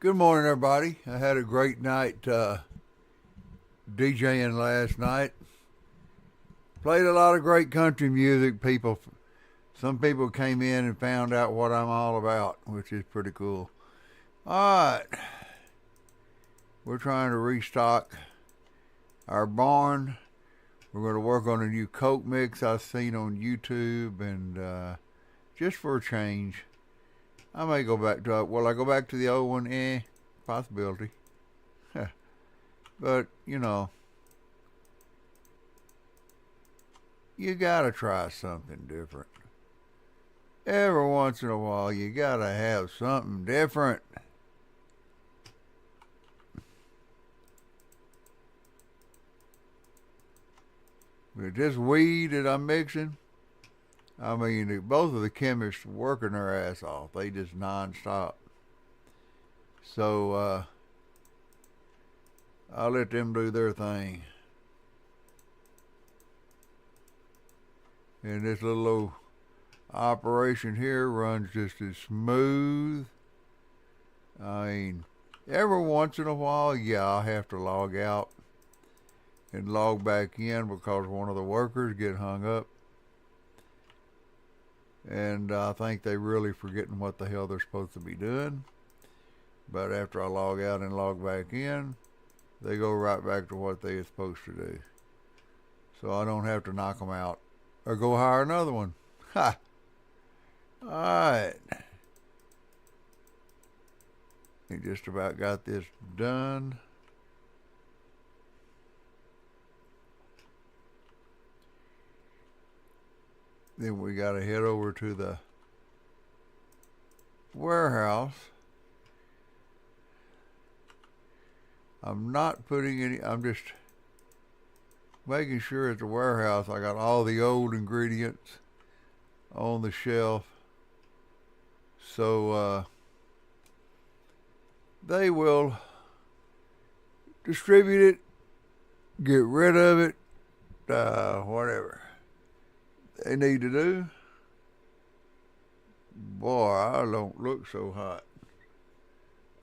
Good morning, everybody. I had a great night DJing last night. Played a lot of great country music. Some people came in and found out what I'm all about, which is pretty cool. All right, we're trying to restock our barn. We're going to work on a new coat mix I've seen on YouTube, and just for a change, I may go back to it. Will I go back to the old one? Possibility. But you gotta try something different. Every once in a while, you gotta have something different. With this weed that I'm mixing, I mean, both of the chemists working their ass off. They just non-stop. So I'll let them do their thing. And this little old operation here runs just as smooth. I mean, every once in a while, yeah, I'll have to log out and log back in because one of the workers get hung up. And I think they really forgetting what the hell they're supposed to be doing. But after I log out and log back in, they go right back to what they're supposed to do. So I don't have to knock them out or go hire another one. Ha! Alright. We just about got this done. Then we got to head over to the warehouse. I'm not putting any, I'm just making sure at the warehouse I got all the old ingredients on the shelf. So they will distribute it, get rid of it, whatever they need to do. Boy, I don't look so hot.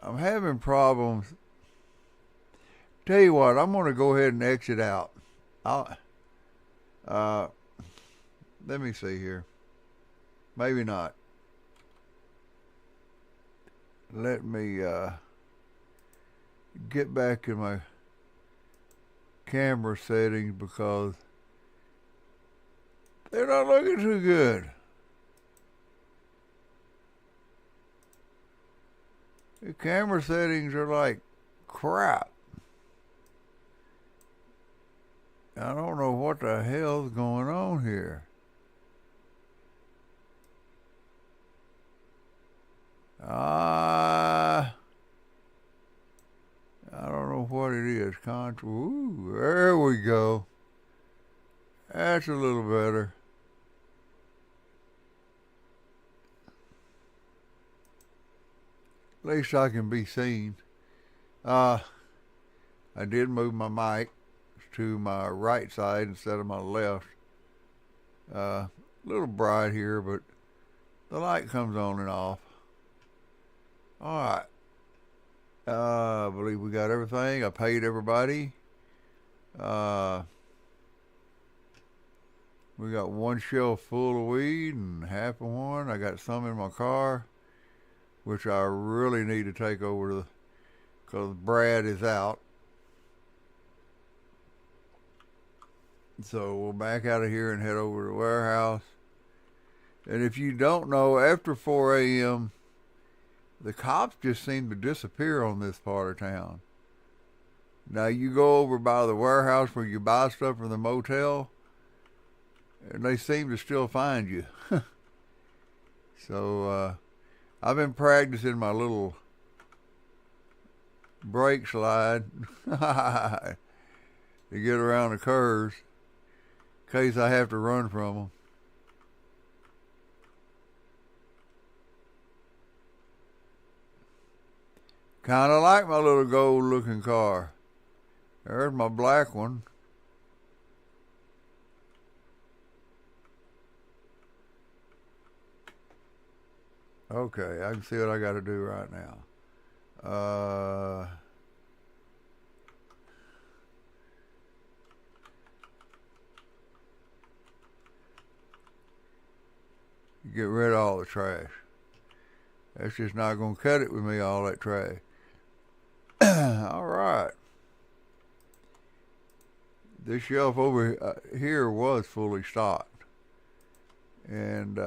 I'm having problems. Tell you what, I'm going to go ahead and exit out. I'll, uh, let me see here. Maybe not. Let me get back in my camera settings because they're not looking too good. The camera settings are like crap. I don't know what the hell's going on here. I don't know what it is. Ooh, there we go. That's a little better. At least I can be seen. I did move my mic to my right side instead of my left. A little bright here, but the light comes on and off. Alright. I believe we got everything. I paid everybody. We got one shelf full of weed and half of one. I got some in my car, which I really need to take over to because Brad is out. So we'll back out of here and head over to the warehouse. And if you don't know, after 4 a.m., the cops just seem to disappear on this part of town. Now you go over by the warehouse where you buy stuff from the motel, and they seem to still find you. So I've been practicing my little brake slide to get around the curves in case I have to run from them. Kind of like my little gold looking car. There's my black one. Okay, I can see what I got to do right now. Uh, get rid of all the trash. That's just not going to cut it with me, all that trash. All right. This shelf over here was fully stocked. And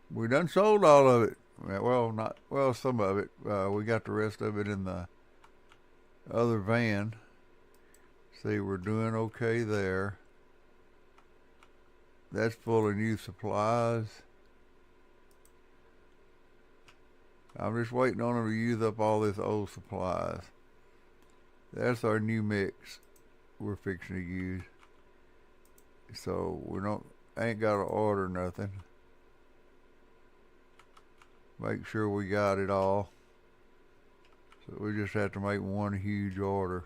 we done sold all of it. Well, some of it. We got the rest of it in the other van. See, we're doing okay there. That's full of new supplies. I'm just waiting on them to use up all this old supplies. That's our new mix we're fixing to use. So ain't got to order nothing. Make sure we got it all. So we just have to make one huge order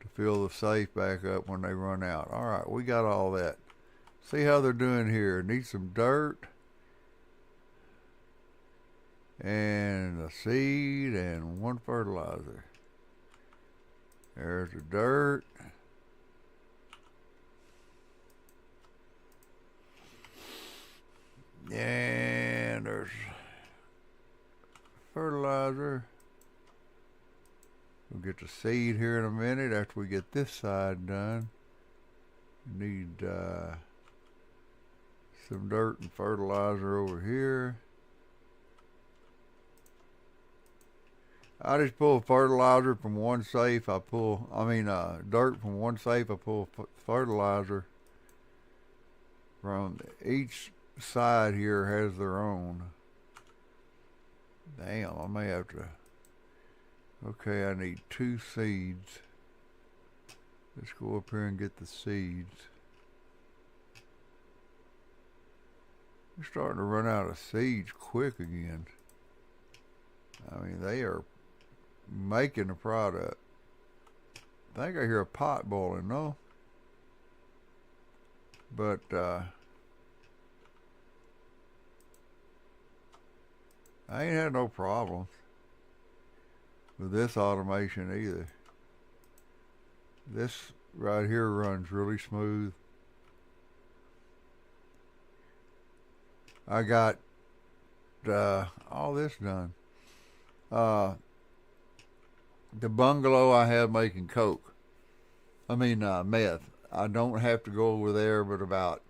to fill the safe back up when they run out. All right, we got all that. See how they're doing here. Need some dirt and a seed and one fertilizer. There's the dirt. And there's fertilizer. We'll get the seed here in a minute after we get this side done. Need some dirt and fertilizer over here. I just pull fertilizer from one safe. Dirt from one safe. I pull fertilizer from each side here has their own. Damn, I may have to. Okay, I need 2 seeds. Let's go up here and get the seeds. We're starting to run out of seeds quick again. I mean, they are making the product. I think I hear a pot boiling, no? But, I ain't had no problems with this automation either. This right here runs really smooth. I got all this done. The bungalow I have making meth. I don't have to go over there but about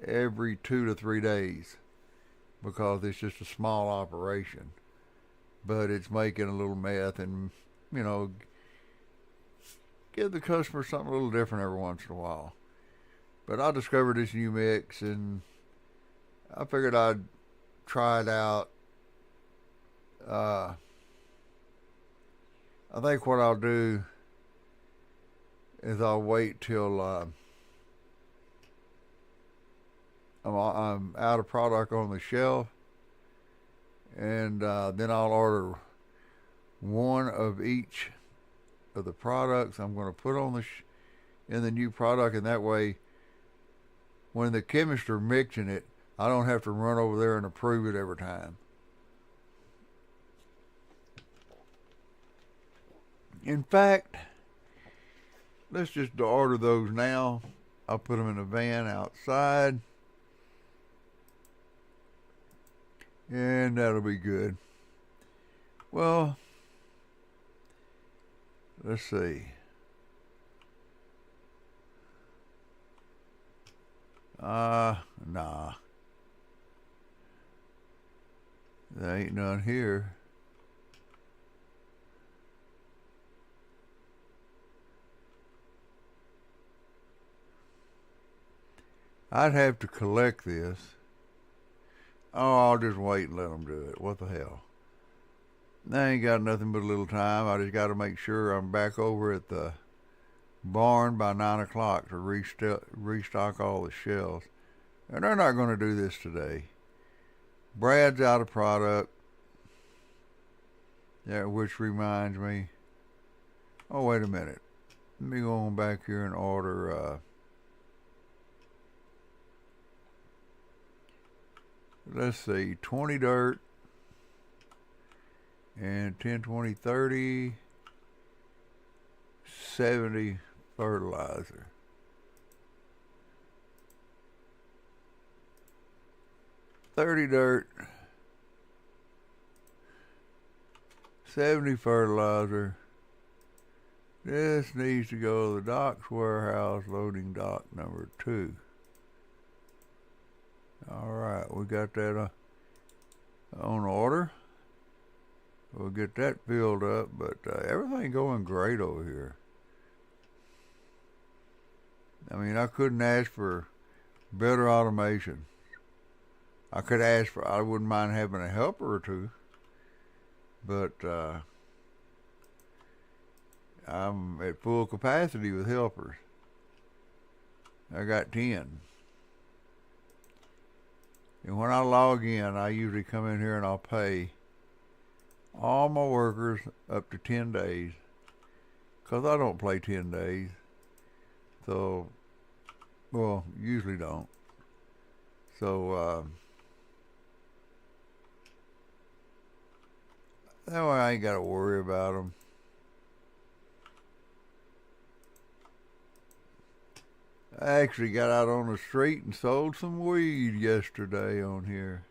every 2 to 3 days because it's just a small operation. But it's making a little meth and, give the customer something a little different every once in a while. But I discovered this new mix and I figured I'd try it out. I think what I'll do is I'll wait till I'm out of product on the shelf, and then I'll order one of each of the products I'm going to put on in the new product, and that way, when the chemists are mixing it, I don't have to run over there and approve it every time. In fact, let's just order those now. I'll put them in a van outside. And that'll be good. Well, let's see. Nah. There ain't none here. I'd have to collect this. Oh, I'll just wait and let them do it. What the hell? I ain't got nothing but a little time. I just got to make sure I'm back over at the barn by 9 o'clock to restock all the shelves. And they're not going to do this today. Brad's out of product. Yeah, which reminds me. Oh, wait a minute. Let me go on back here and order. Let's see, 20 dirt and 10, 20, 30, 70 fertilizer. 30 dirt, 70 fertilizer. This needs to go to the docks warehouse, loading dock number 2. Alright, we got that on order. We'll get that filled up, but everything going great over here. I mean, I couldn't ask for better automation. I wouldn't mind having a helper or two, but I'm at full capacity with helpers. I got 10. And when I log in, I usually come in here and I'll pay all my workers up to 10 days, because I don't play 10 days. So, well, usually don't. So, that way I ain't got to worry about them. I actually got out on the street and sold some weed yesterday on here.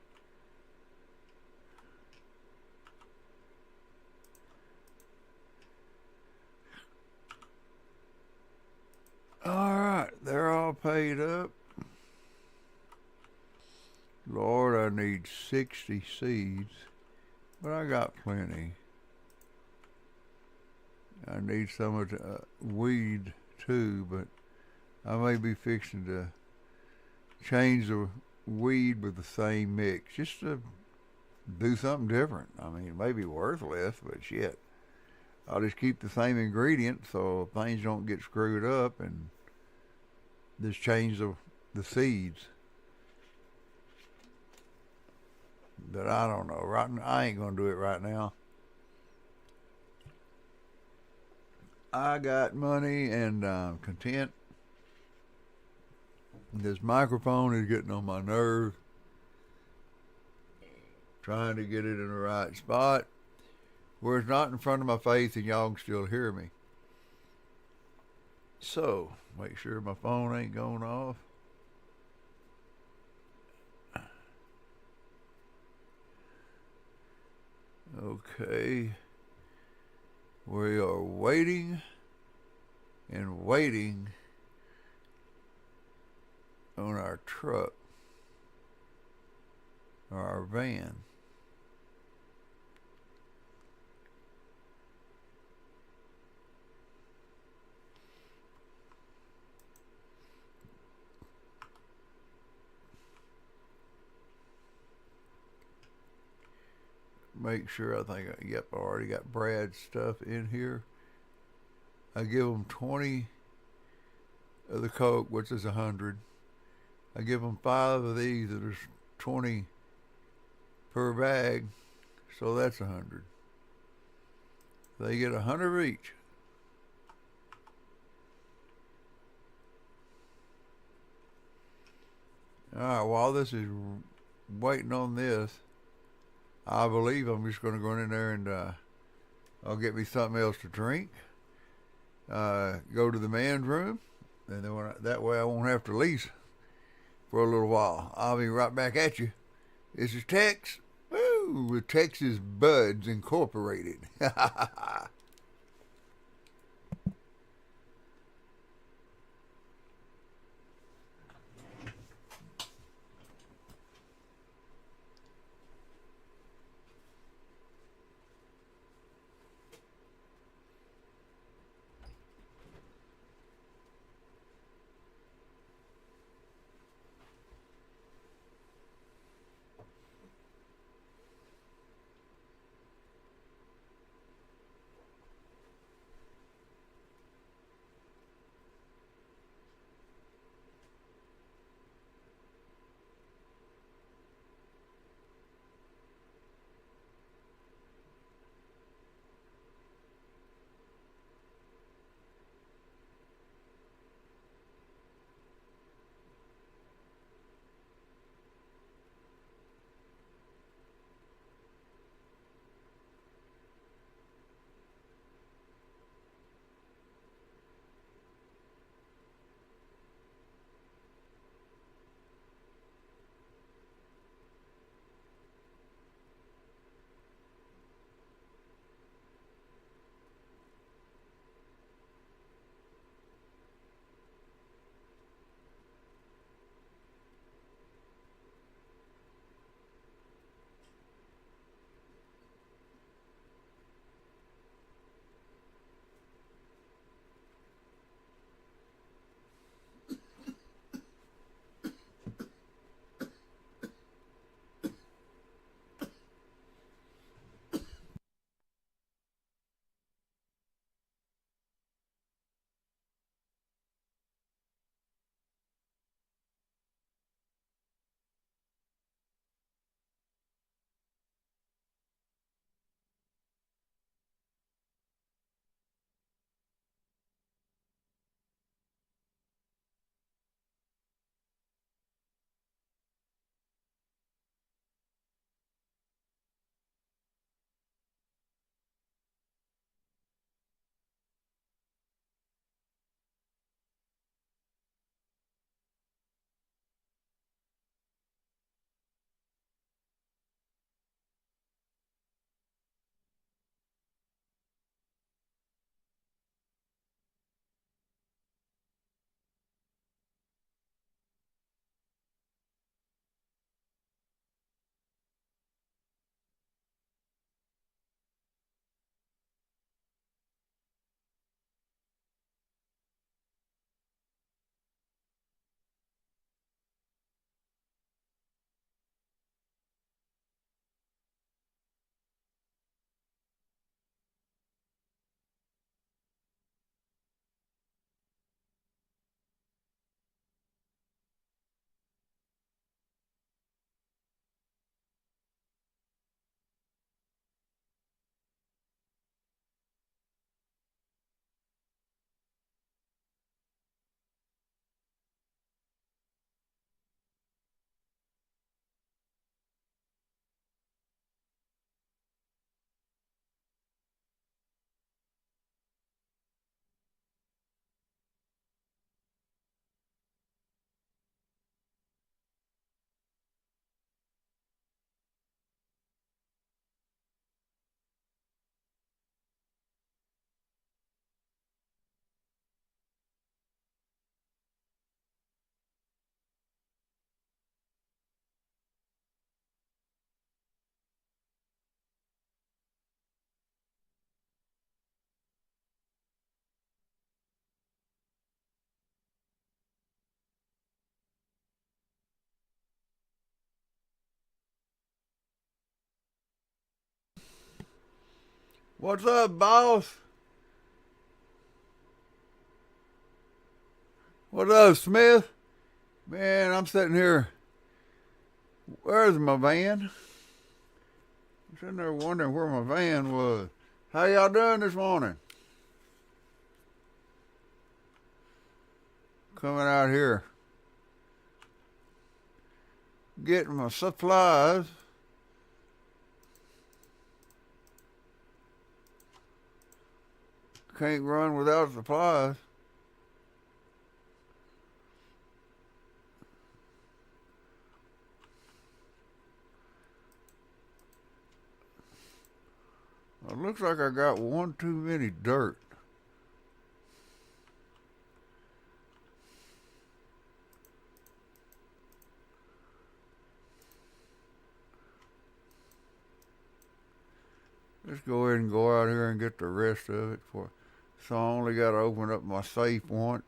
Alright, they're all paid up. Lord, I need 60 seeds, but I got plenty. I need some of the weed too, but I may be fixing to change the weed with the same mix, just to do something different. I mean, it may be worth less, but shit. I'll just keep the same ingredients so things don't get screwed up, and just change the seeds. But I don't know. Right now, I ain't gonna do it right now. I got money and content. This microphone is getting on my nerves. Trying to get it in the right spot where it's not in front of my face and y'all can still hear me. So, make sure my phone ain't going off. Okay. We are waiting and waiting on our truck or our van. Make sure, I already got Brad's stuff in here. I give them 20 of the Coke, which is 100. I give them 5 of these that are 20 per bag, so that's 100. They get 100 each. Alright, while this is waiting on this, I believe I'm just going to go in there and I'll get me something else to drink. Go to the man's room, and then that way I won't have to leave for a little while. I'll be right back at you. This is Tex, with Texas Buds Incorporated. What's up, boss? What's up, Smith? Man, I'm sitting here. Where's my van? I'm sitting there wondering where my van was. How y'all doing this morning? Coming out here. Getting my supplies. Can't run without supplies. It looks like I got one too many dirt. Let's go ahead and go out here and get the rest of it. So I only got to open up my safe once.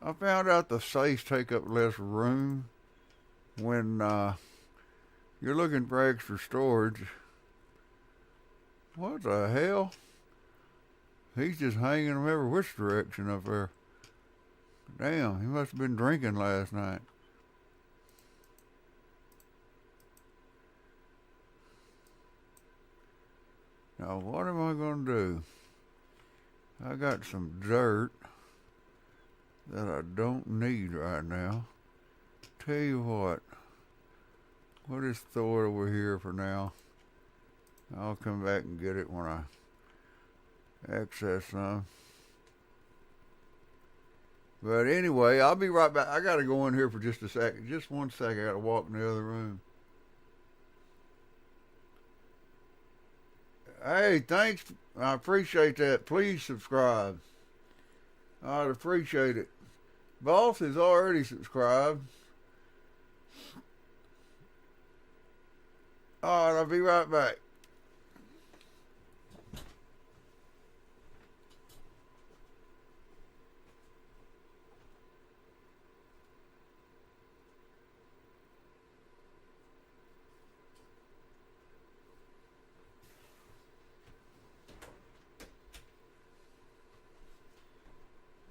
I found out the safes take up less room when you're looking for extra storage. What the hell? He's just hanging them every which direction up there. Damn, he must have been drinking last night. Now, what am I going to do? I got some dirt that I don't need right now. Tell you what, we'll just throw it over here for now. I'll come back and get it when I access some. But anyway, I'll be right back. I got to go in here for just a second. Just 1 second. I got to walk in the other room. Hey, thanks. I appreciate that. Please subscribe. I'd appreciate it. Boss has already subscribed. All right, I'll be right back.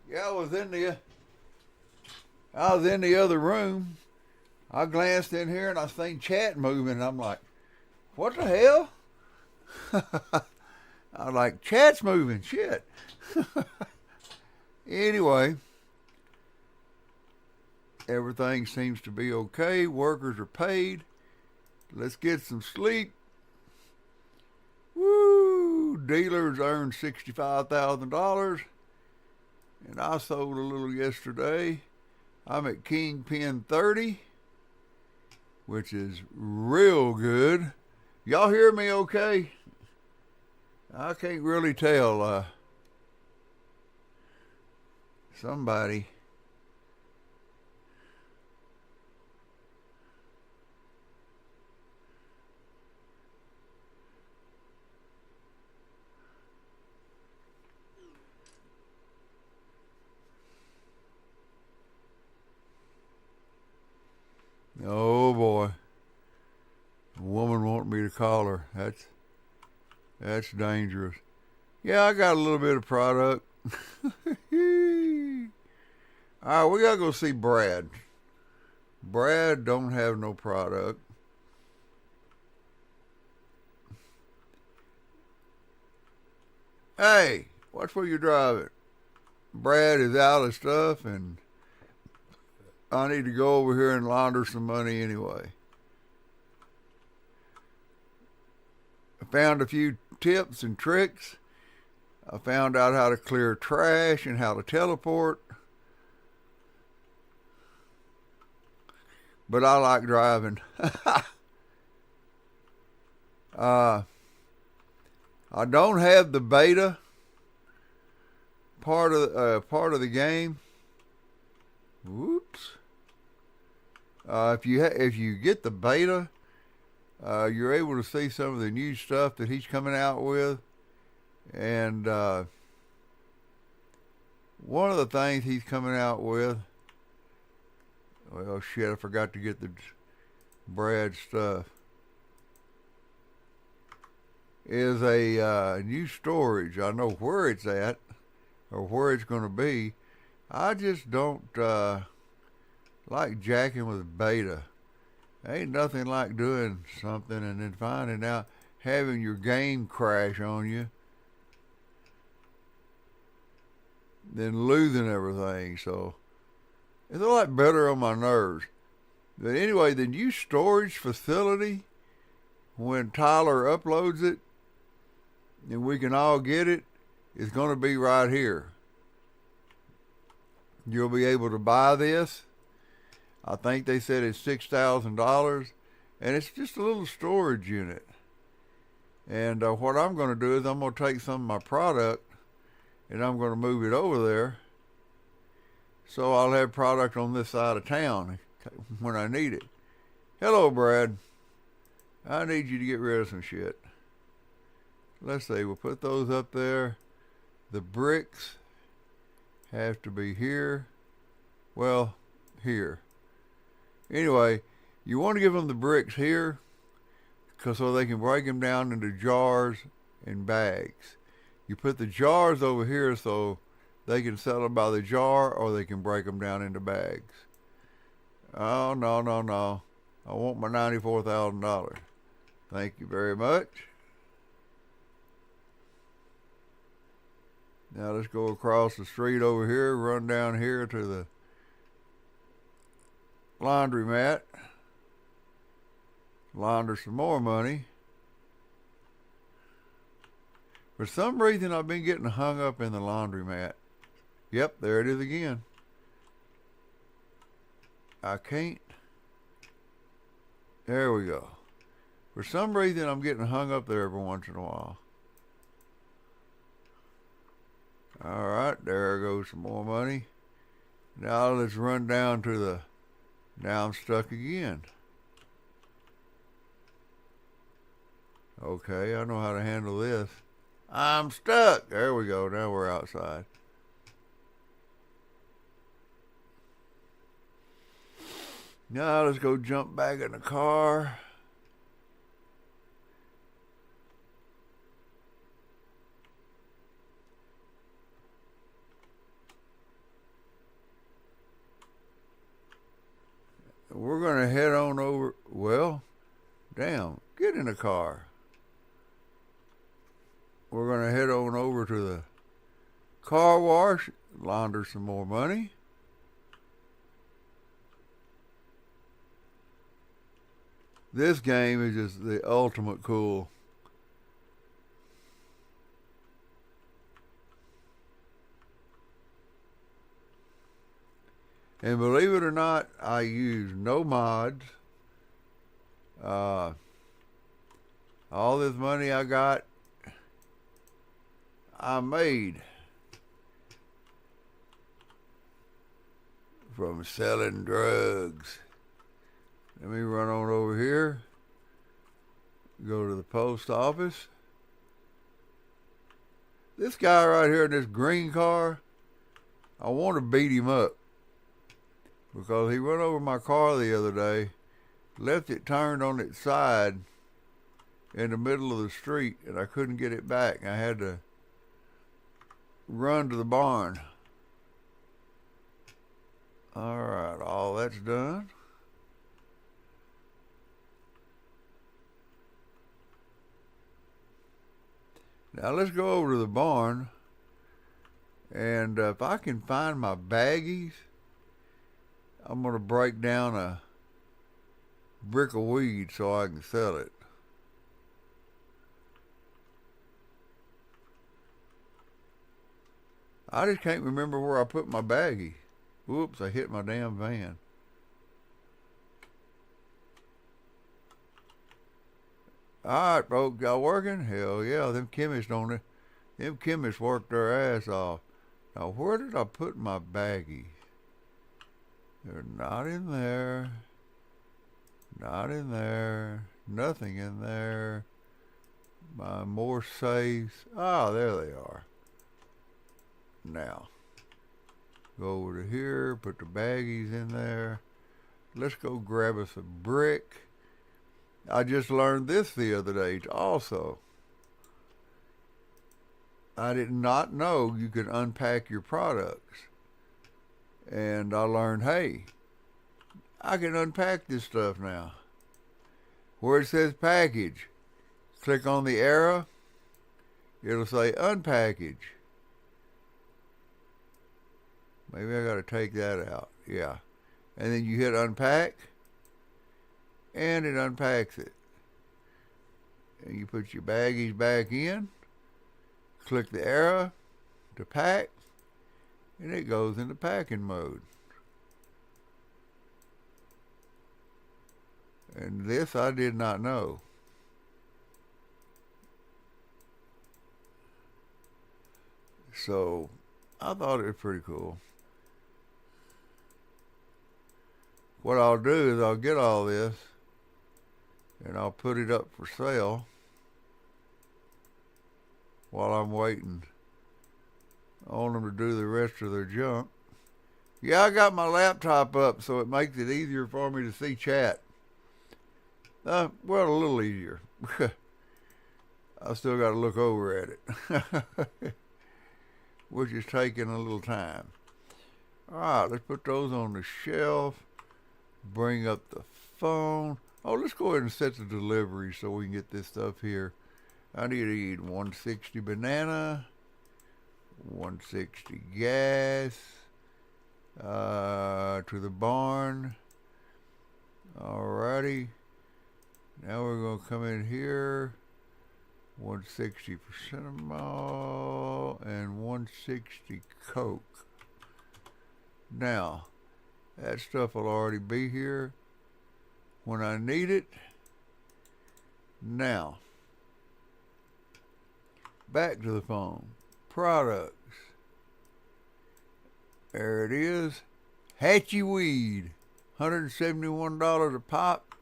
Yeah, I was in the other room. I glanced in here and I seen chat moving, and I'm like, what the hell? I was like, chat's moving, shit. Anyway, everything seems to be okay. Workers are paid. Let's get some sleep. Woo! Dealers earned $65,000. And I sold a little yesterday. I'm at Kingpin 30, which is real good. Y'all hear me okay? I can't really tell. Somebody. Oh boy. A woman wanted me to call her. That's dangerous. Yeah, I got a little bit of product. Alright, we gotta go see Brad. Brad don't have no product. Hey, watch where you're driving. Brad is out of stuff, and I need to go over here and launder some money anyway. I found a few tips and tricks. I found out how to clear trash and how to teleport. But I like driving. I don't have the beta part of the game. Whoops. If you get the beta, you're able to see some of the new stuff that he's coming out with, and one of the things he's coming out with. Well, shit, I forgot to get the Brad stuff. is a new storage. I know where it's at or where it's going to be. I just don't like jacking with beta. Ain't nothing like doing something and then finding out, having your game crash on you, then losing everything. So it's a lot better on my nerves. But anyway, the new storage facility, when Tyler uploads it and we can all get it, is going to be right here. You'll be able to buy this. I think they said it's $6,000, and it's just a little storage unit. And what I'm going to do is I'm going to take some of my product and I'm going to move it over there, so I'll have product on this side of town when I need it. Hello, Brad. I need you to get rid of some shit. Let's see, we'll put those up there. The bricks have to be here. Well, here. Anyway, you want to give them the bricks here so they can break them down into jars and bags. You put the jars over here so they can sell them by the jar, or they can break them down into bags. Oh, no, no, no. I want my $94,000. Thank you very much. Now let's go across the street over here, run down here to the laundromat, launder some more money. For some reason, I've been getting hung up in the laundromat. Yep, there it is again. I can't. There we go. For some reason, I'm getting hung up there every once in a while. All right, there goes some more money. Now let's run down to the... Now I'm stuck again. Okay, I know how to handle this. I'm stuck. There we go. Now we're outside. Now let's go jump back in the car. We're going to head on over. Well, damn, get in the car. We're going to head on over to the car wash, launder some more money. This game is just the ultimate cool. And believe it or not, I use no mods. All this money I got, I made from selling drugs. Let me run on over here, go to the post office. This guy right here in this green car, I want to beat him up because he run over my car the other day, left it turned on its side in the middle of the street, and I couldn't get it back. I had to run to the barn. All right, all that's done. Now let's go over to the barn, and if I can find my baggies, I'm going to break down a brick of weed so I can sell it. I just can't remember where I put my baggie. Whoops, I hit my damn van. All right, folks, y'all working? Hell yeah, them chemists work their ass off. Now, where did I put my baggies? They're not in there. Not in there. Nothing in there. My more safes. Ah, there they are. Now, go over to here, put the baggies in there. Let's go grab us a brick. I just learned this the other day also. I did not know you could unpack your products. And I learned, hey, I can unpack this stuff now. Where it says package, click on the arrow, it'll say unpackage. Maybe I gotta take that out. Yeah. And then you hit unpack, and it unpacks it. And you put your baggies back in, click the arrow to pack, and it goes into packing mode. And this I did not know. So I thought it was pretty cool. What I'll do is I'll get all this and I'll put it up for sale while I'm waiting on them to do the rest of their junk. Yeah, I got my laptop up so it makes it easier for me to see chat. Well, a little easier. I still got to look over at it, which is taking a little time. All right, let's put those on the shelf. Bring up the phone. Oh, let's go ahead and set the delivery so we can get this stuff here. I need to eat 160 banana, 160 gas, to the barn. Alrighty. Now we're going to come in here. 160 for cinnamon and 160 Coke. Now, that stuff will already be here when I need it. Now, back to the phone. Products. There it is. Hatchie Weed. $171 a pop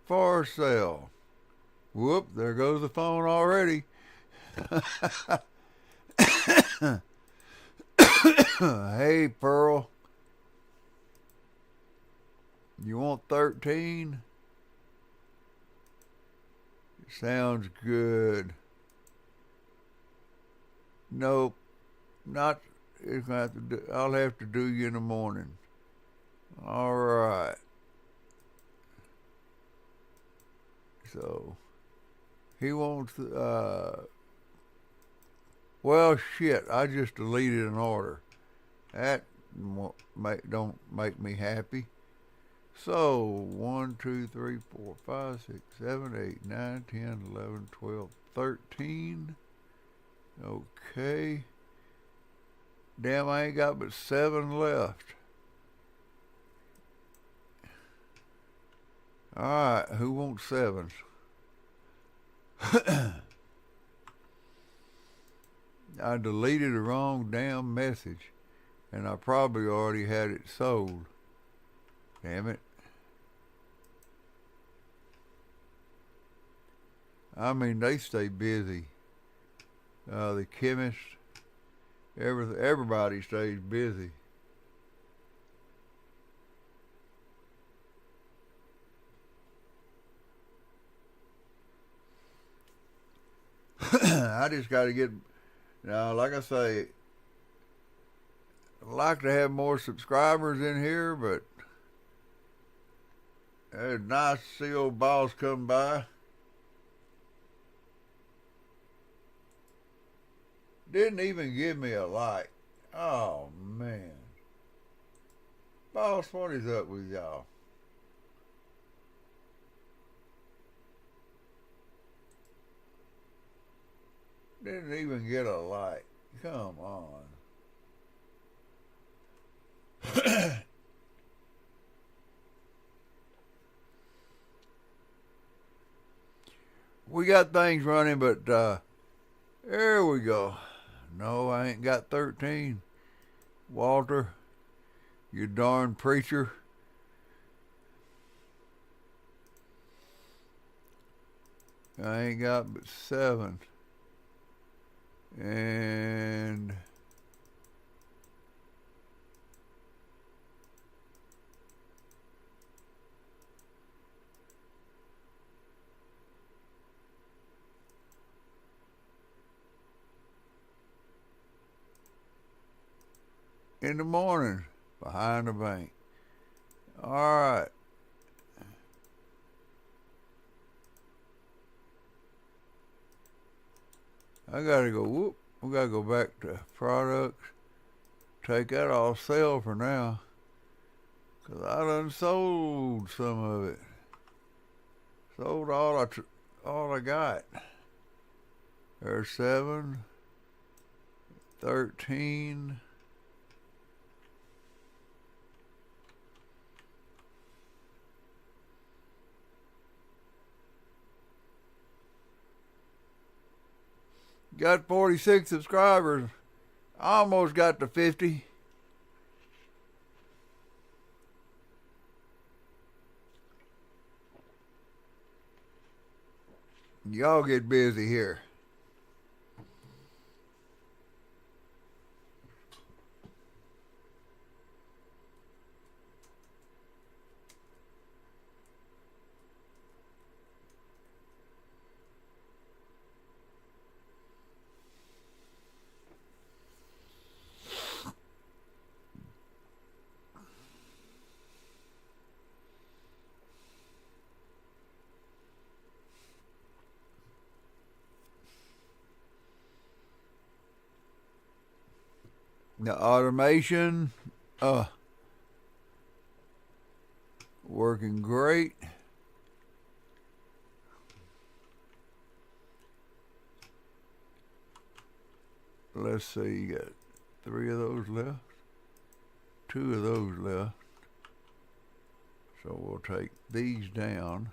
for sale. Whoop, there goes the phone already. Hey, Pearl. You want 13? Sounds good. Nope. Not. It's gonna have to do, I'll have to do you in the morning. All right. So he wants. Well, shit. I just deleted an order. That don't make me happy. So 1, 2, 3, 4, 5, 6, 7, 8, 9, 10, 11, 12, 13. Okay. Damn, I ain't got but 7 left. Alright, who wants 7? I deleted the wrong damn message, and I probably already had it sold. Damn it. I mean, they stay busy. The chemist, everybody stays busy. I just got to get, now, like I say, I'd like to have more subscribers in here, but it's nice to see old boss come by. Didn't even give me a like. Oh, man. Boss, what is up with y'all? Didn't even get a like. Come on. We got things running, but there we go. No, I ain't got 13. Walter, you darn preacher. I ain't got but 7. And in the morning behind the bank. All right. I gotta go. Whoop. We gotta go back to products. Take that off sale for now. 'Cause I done sold some of it. Sold all I got. There's 7, 13. Got 46 subscribers. Almost got to 50. Y'all get busy here. The automation, working great. Let's see, you got 3 of those left, 2 of those left. So we'll take these down.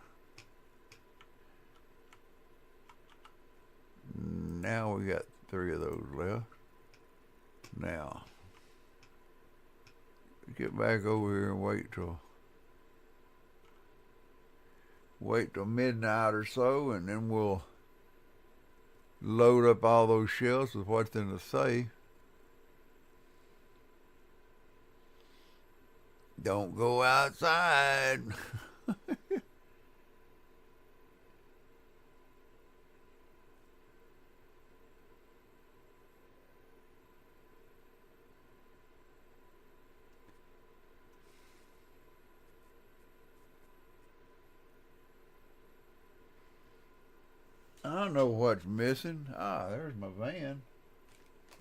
Now we got 3 of those left. Now, get back over here and wait till midnight or so, and then we'll load up all those shelves with what's in the safe. Don't go outside. I don't know what's missing. There's my van.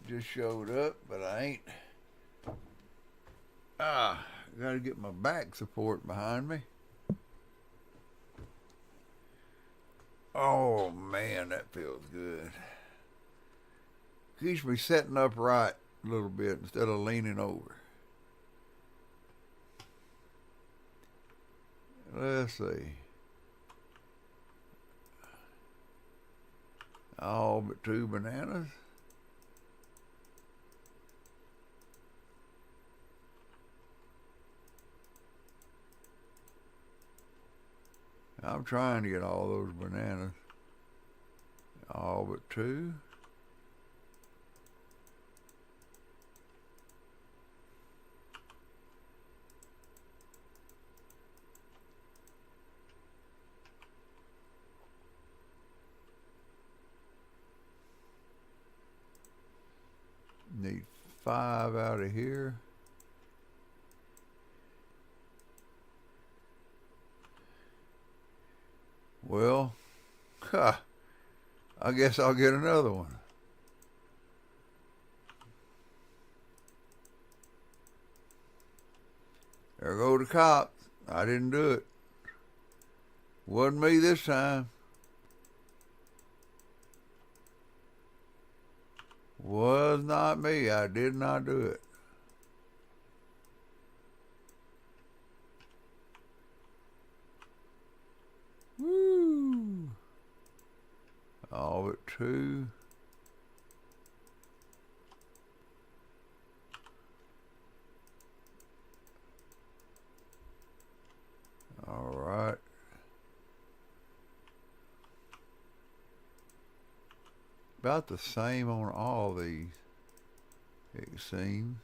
Just showed up, but I ain't. Gotta get my back support behind me. Oh man, that feels good. Keeps me sitting upright a little bit instead of leaning over. Let's see. All but 2 bananas. I'm trying to get all those bananas. All but 2. Need 5 out of here. Well, I guess I'll get another one. There go the cops. I didn't do it. Wasn't me this time. Was not me. I did not do it. Woo! All but 2. All right. About the same on all these, it seems.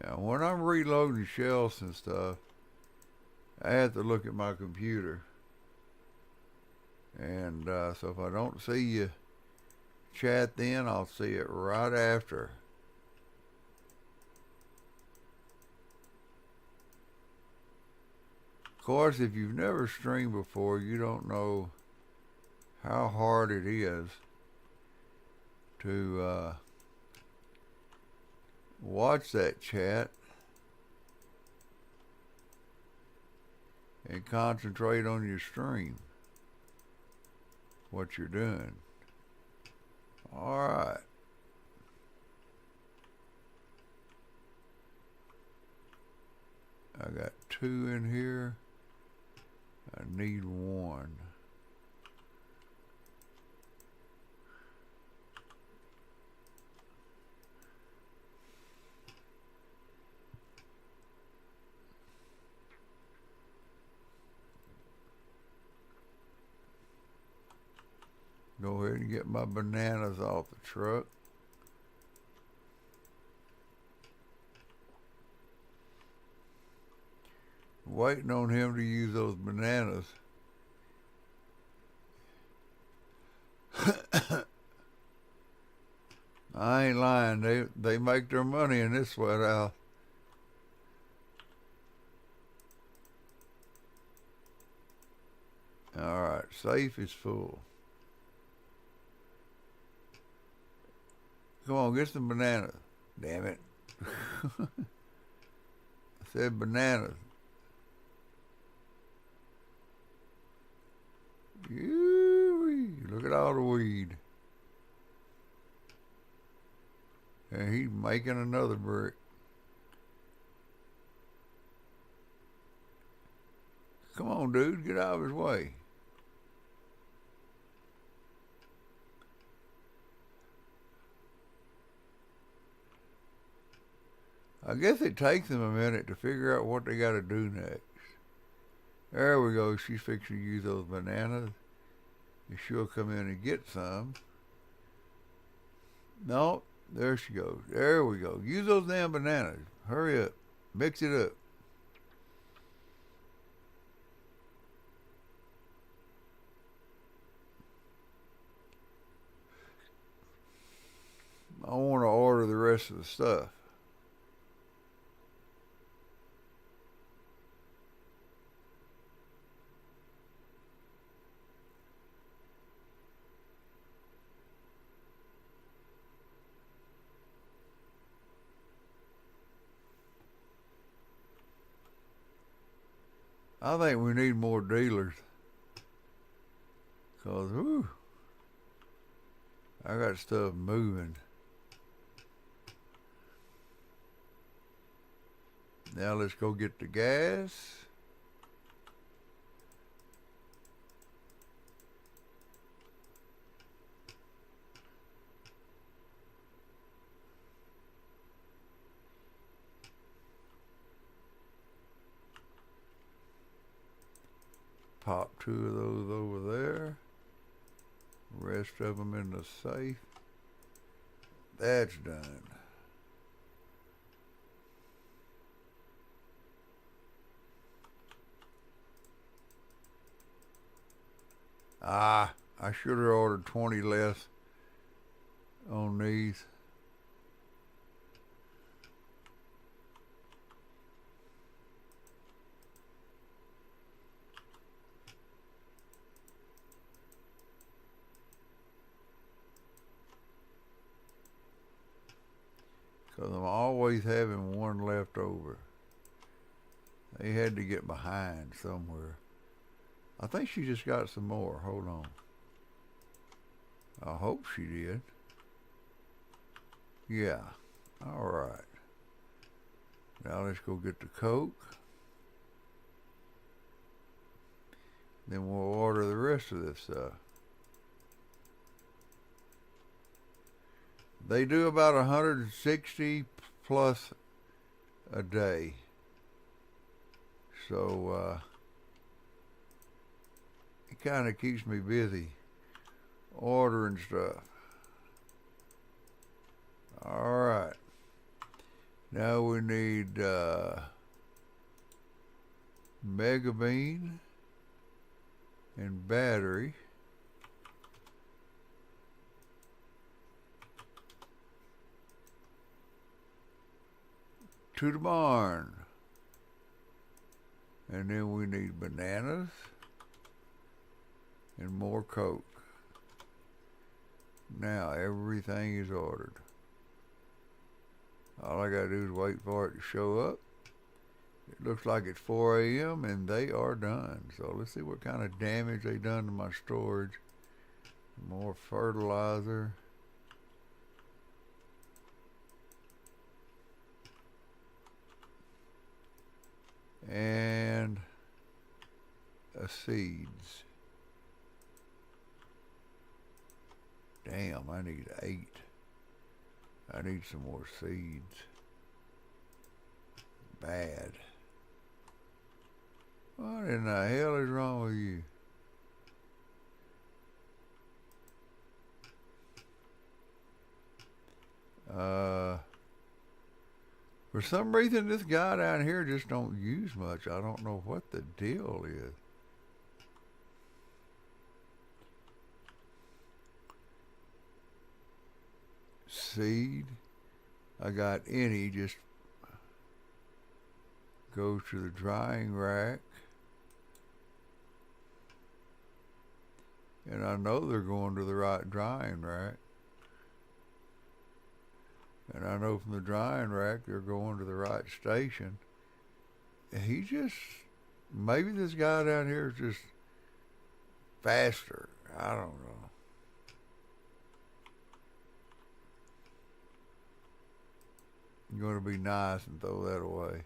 Yeah, when I'm reloading shelves and stuff, I have to look at my computer. And so if I don't see you chat then, I'll see it right after. Of course, if you've never streamed before, you don't know how hard it is to watch that chat and concentrate on your stream, what you're doing. All right. I got 2 in here. I need 1. Go ahead and get my bananas off the truck. Waiting on him to use those bananas. I ain't lying. They make their money in this sweat house. All right, safe is full. Come on, get some bananas. Damn it. I said bananas. Look at all the weed. And he's making another brick. Come on, dude, get out of his way. I guess it takes them a minute to figure out what they got to do next. There we go. She's fixing to use those bananas. And she'll come in and get some. No, there she goes. There we go. Use those damn bananas. Hurry up. Mix it up. I want to order the rest of the stuff. I think we need more dealers. Because, whew, I got stuff moving. Now let's go get the gas. Pop 2 of those over there. Rest of them in the safe. That's done. Ah, I should have ordered 20 less on these. Because I'm always having one left over. They had to get behind somewhere. I think she just got some more. Hold on. I hope she did. Yeah. All right. Now let's go get the Coke. Then we'll order the rest of this stuff. They do about 160 plus a day. So, it kind of keeps me busy ordering stuff. All right. Now we need Mega Bean and battery. To the barn. And then we need bananas and more Coke. Now everything is ordered. All I gotta do is wait for it to show up. It looks like it's 4 a.m. and they are done. So let's see what kind of damage they done to my storage. More fertilizer. And seeds. Damn, I need 8. I need some more seeds. Bad. What in the hell is wrong with you? For some reason, this guy down here just don't use much. I don't know what the deal is. Seed. I got any, just go to the drying rack. And I know they're going to the right drying rack. And I know from the drying rack they're going to the right station. He just, maybe this guy down here is just faster. I don't know. I'm going to be nice and throw that away.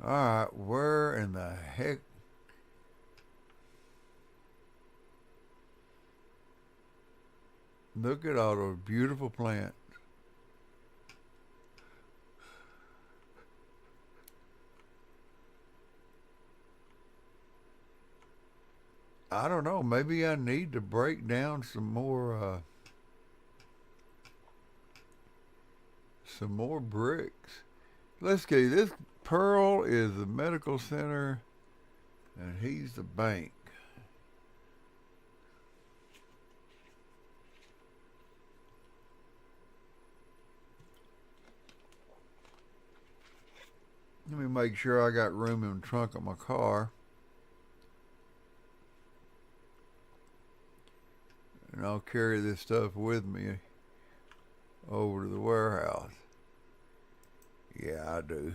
Alright, where in the heck? Look at all those beautiful plants. I don't know, maybe I need to break down some more bricks. Let's see, this Pearl is the medical center and he's the bank. Let me make sure I got room in the trunk of my car. And I'll carry this stuff with me over to the warehouse. Yeah, I do.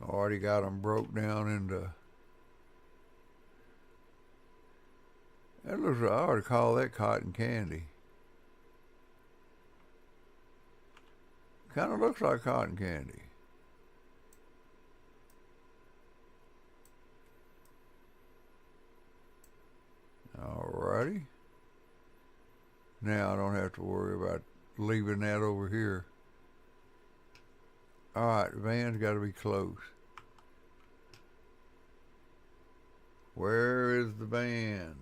I already got them broke down into. That looks like, I ought to call that cotton candy. Kind of looks like cotton candy. Alrighty. Now I don't have to worry about leaving that over here. Alright, the van's got to be close. Where is the van?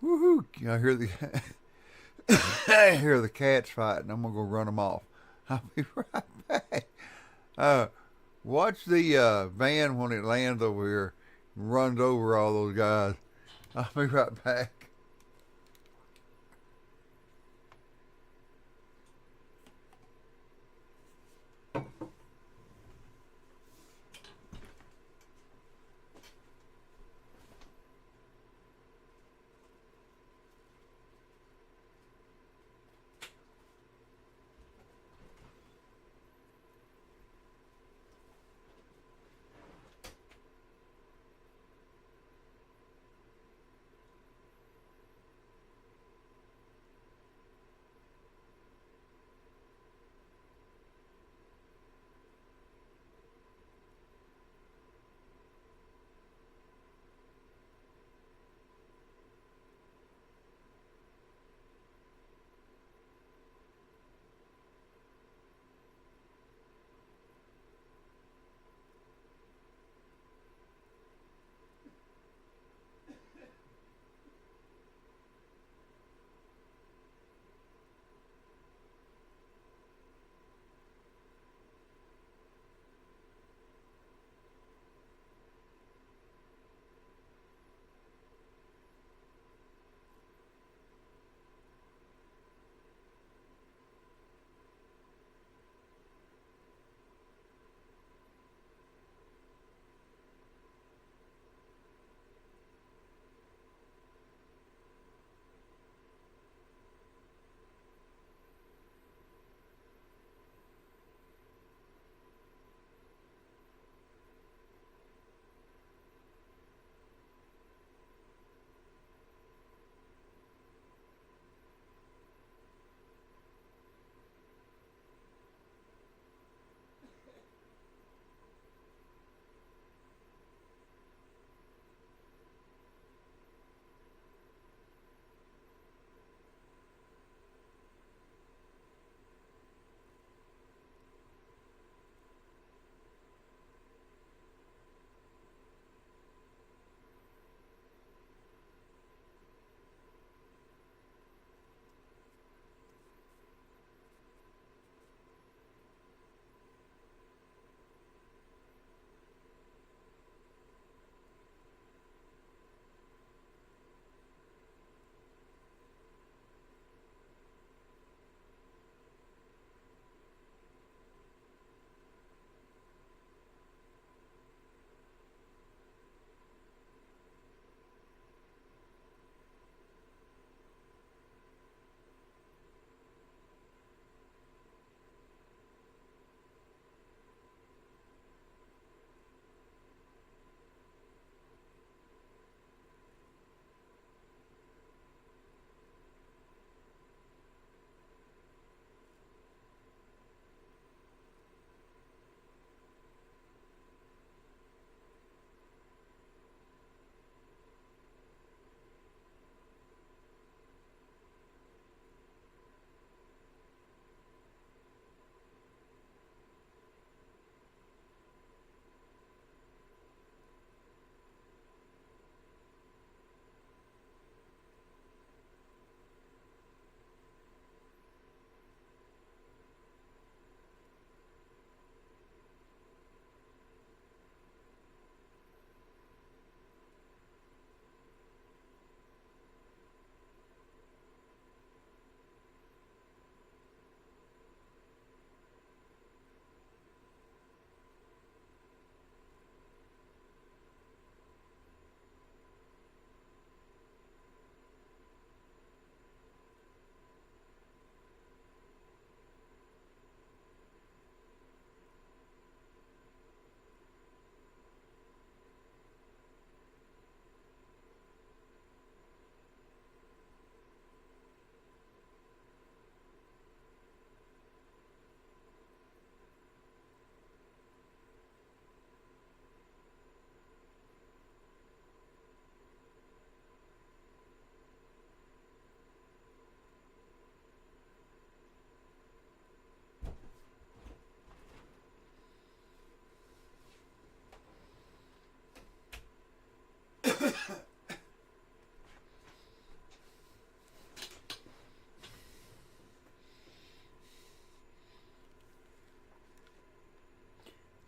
Woohoo! I hear the I hear the cats fighting. I'm gonna go run them off. I'll be right back. Watch the van when it lands over here and runs over all those guys. I'll be right back.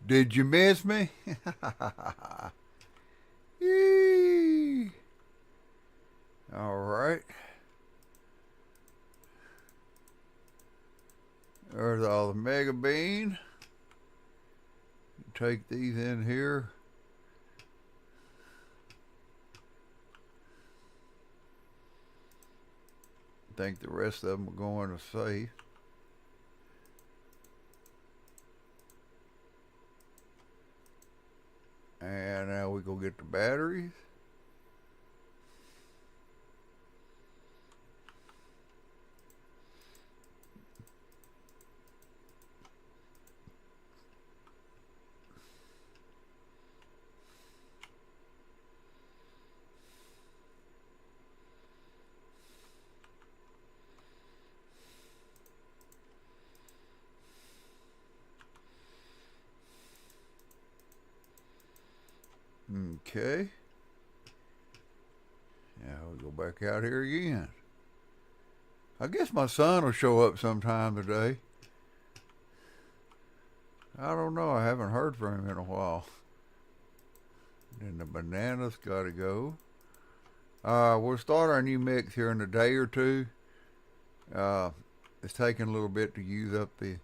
Did you miss me? Yee. All right. There's all the Mega Bean. Take these in here. I think the rest of them are going to safe. And now we go get the batteries. Okay. Now we go back out here again. I guess my son will show up sometime today. I don't know. I haven't heard from him in a while. Then the bananas got to go. We'll start our new mix here in a day or two. It's taking a little bit to use up the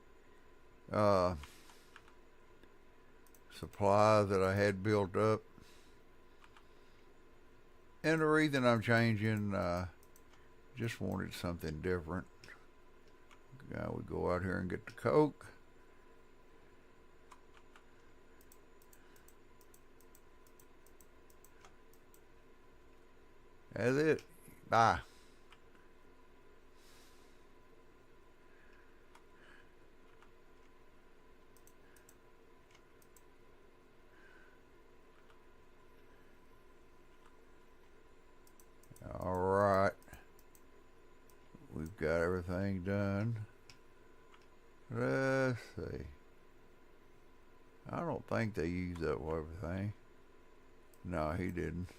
supplies that I had built up. And the reason I'm changing, just wanted something different. Now we go out here and get the Coke. That's it. Bye. All right. We've got everything done. Let's see. I don't think they used up everything. No, he didn't.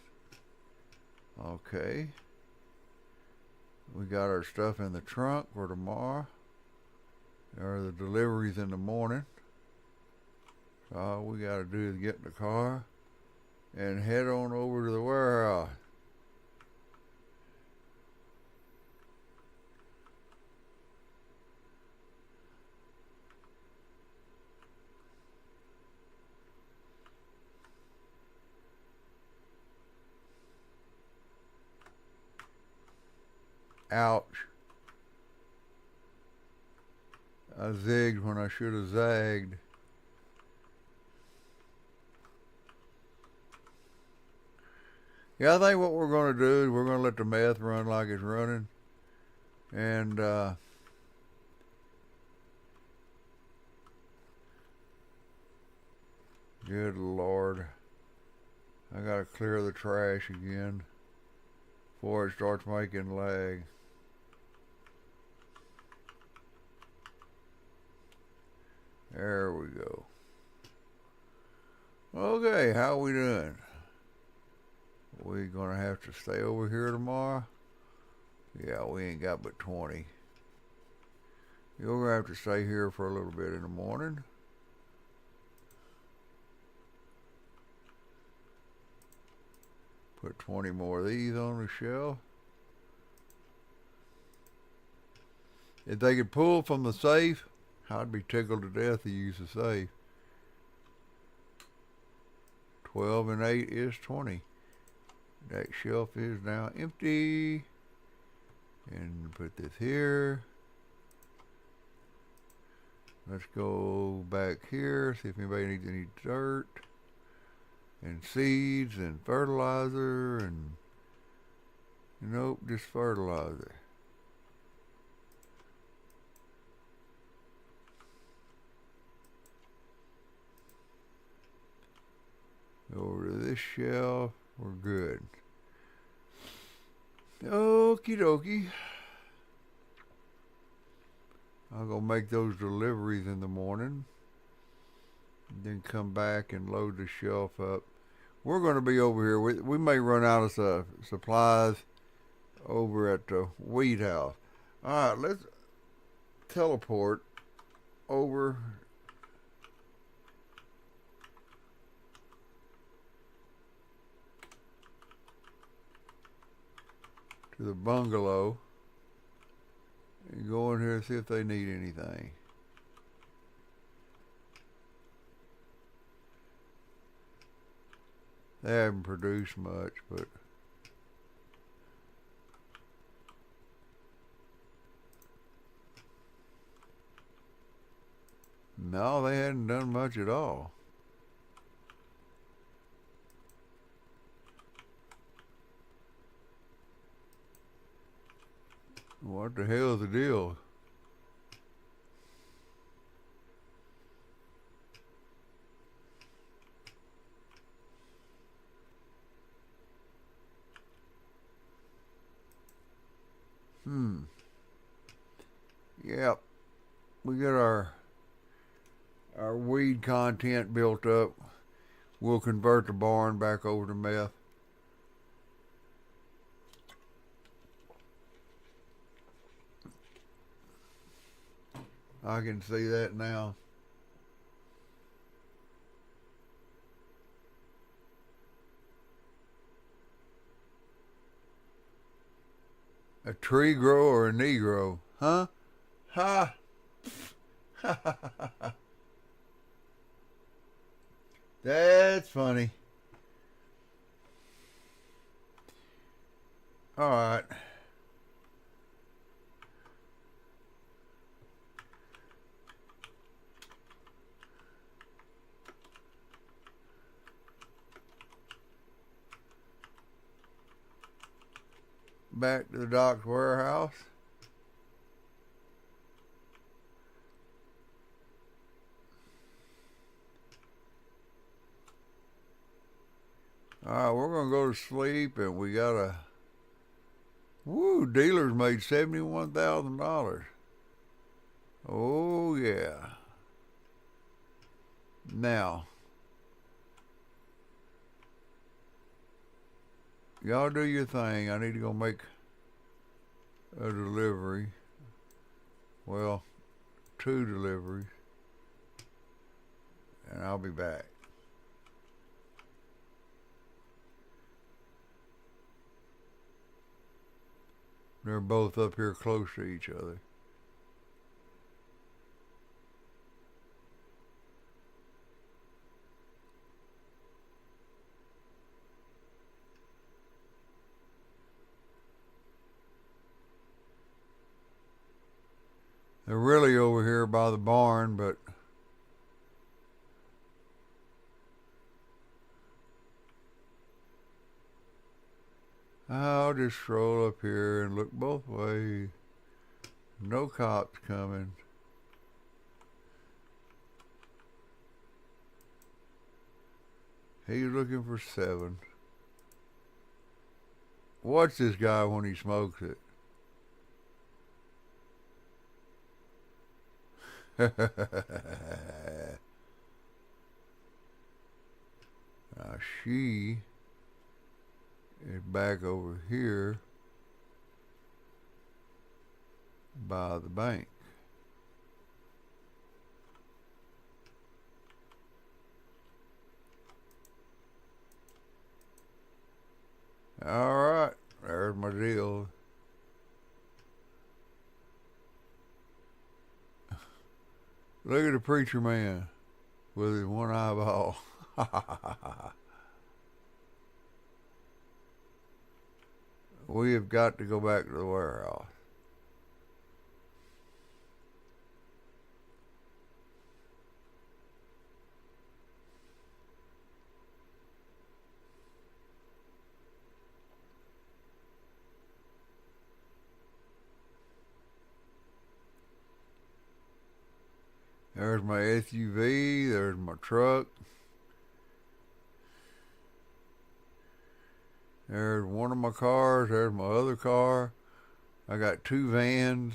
Okay. We got our stuff in the trunk for tomorrow. There are the deliveries in the morning. So all we got to do is get in the car and head on over to the warehouse. Ouch. I zigged when I should have zagged. Yeah, I think what we're going to do is we're going to let the meth run like it's running. And, good Lord. I got to clear the trash again before it starts making lag. There we go. Okay, how we doing? We gonna have to stay over here tomorrow? Yeah, we ain't got but 20. You're gonna have to stay here for a little bit in the morning. Put 20 more of these on the shelf. If they could pull from the safe, I'd be tickled to death to use the safe. 12 and 8 is 20. That shelf is now empty. And put this here. Let's go back here, see if anybody needs any dirt and seeds and fertilizer and nope, just fertilizer. Over to this shelf, we're good. Okie dokie. I'll go make those deliveries in the morning. And then come back and load the shelf up. We're going to be over here. We may run out of supplies over at the Wheat House. Alright, let's teleport over to the bungalow and go in here and see if they need anything. They haven't produced much, but no, they hadn't done much at all. What the hell is the deal? Yep. We got our weed content built up. We'll convert the barn back over to meth. I can see that now. A tree grow or a Negro? Huh? Ha! That's funny. All right. Back to the Doc's warehouse. All right, we're gonna go to sleep, and we got a dealers made $71,000. Oh yeah. Now, y'all do your thing. I need to go make a delivery. Well, 2 deliveries, and I'll be back. They're both up here close to each other. They're really over here by the barn, but I'll just stroll up here and look both ways. No cops coming. He's looking for 7. Watch this guy when he smokes it. Now she is back over here by the bank. All right, there's my deal. Look at the preacher man with his one eyeball. We have got to go back to the warehouse. There's my SUV, there's my truck. There's one of my cars, there's my other car. I got 2 vans.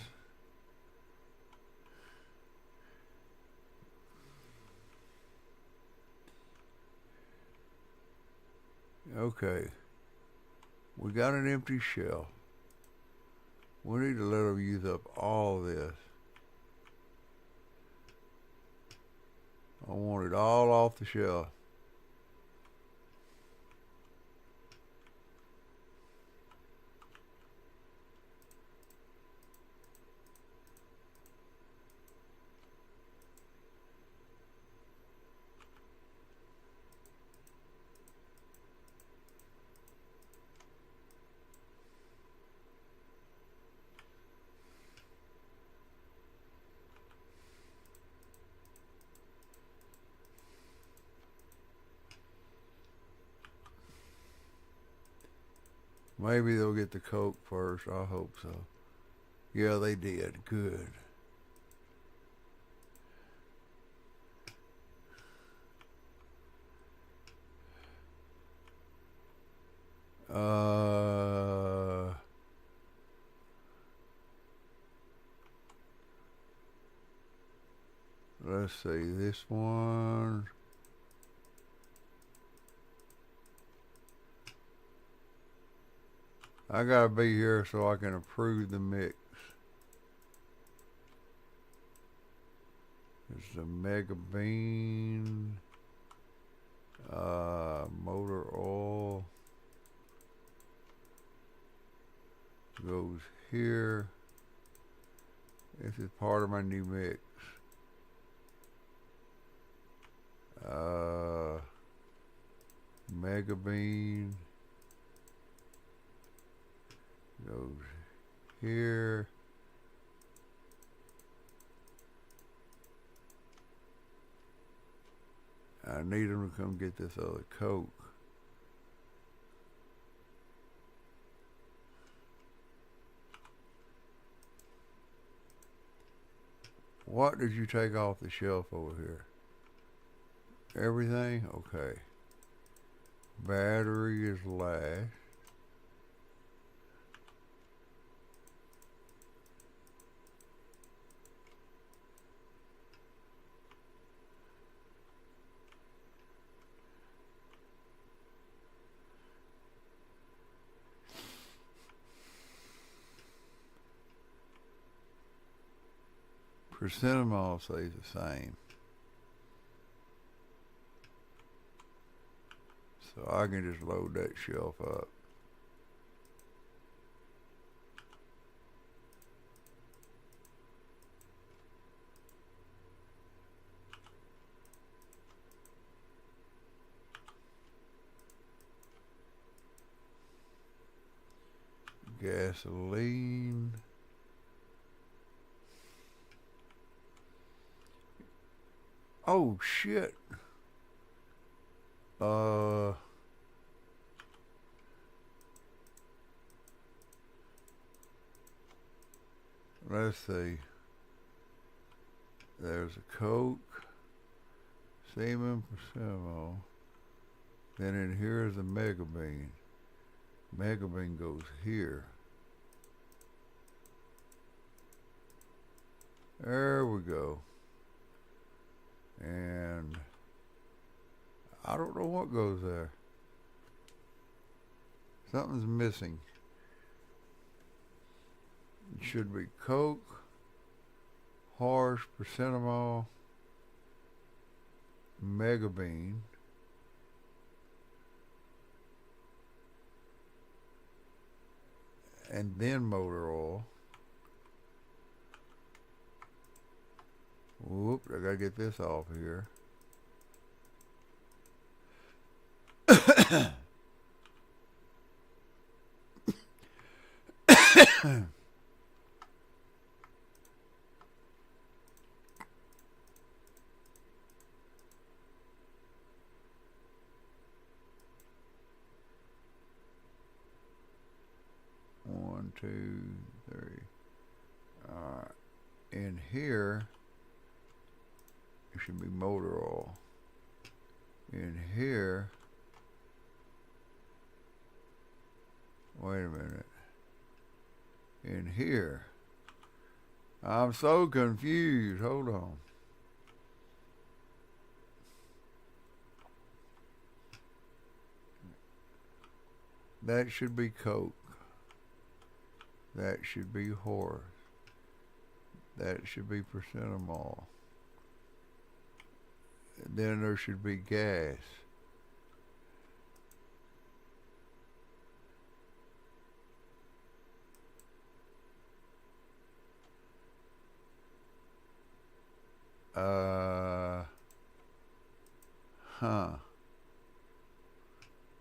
Okay. We got an empty shelf. We need to let them use up all this. I want it all off the shelf. Maybe they'll get the Coke first. I hope so. Yeah, they did. Good. Uh, let's see. This one. I gotta be here so I can approve the mix. It's the Mega Bean, motor oil goes here. This is part of my new mix. Mega Bean goes here. I need them to come get this other Coke. What did you take off the shelf over here? Everything? Okay. Battery is last. Percentamol stays the same. So I can just load that shelf up. Gasoline. Oh shit. Let's see. There's a Coke, Seaman Persimmon. Then in here is a Mega Bean. Mega Bean goes here. There we go. And I don't know what goes there. Something's missing. It should be Coke, Horse, Percentamol, Mega Bean, and then motor oil. Whoop, I gotta get this off here. 1, 2, 3. Alright. In here, it should be motor oil. In here, wait a minute. In here, I'm so confused. Hold on. That should be Coke. That should be Horse. That should be Percentamol. Then there should be gas.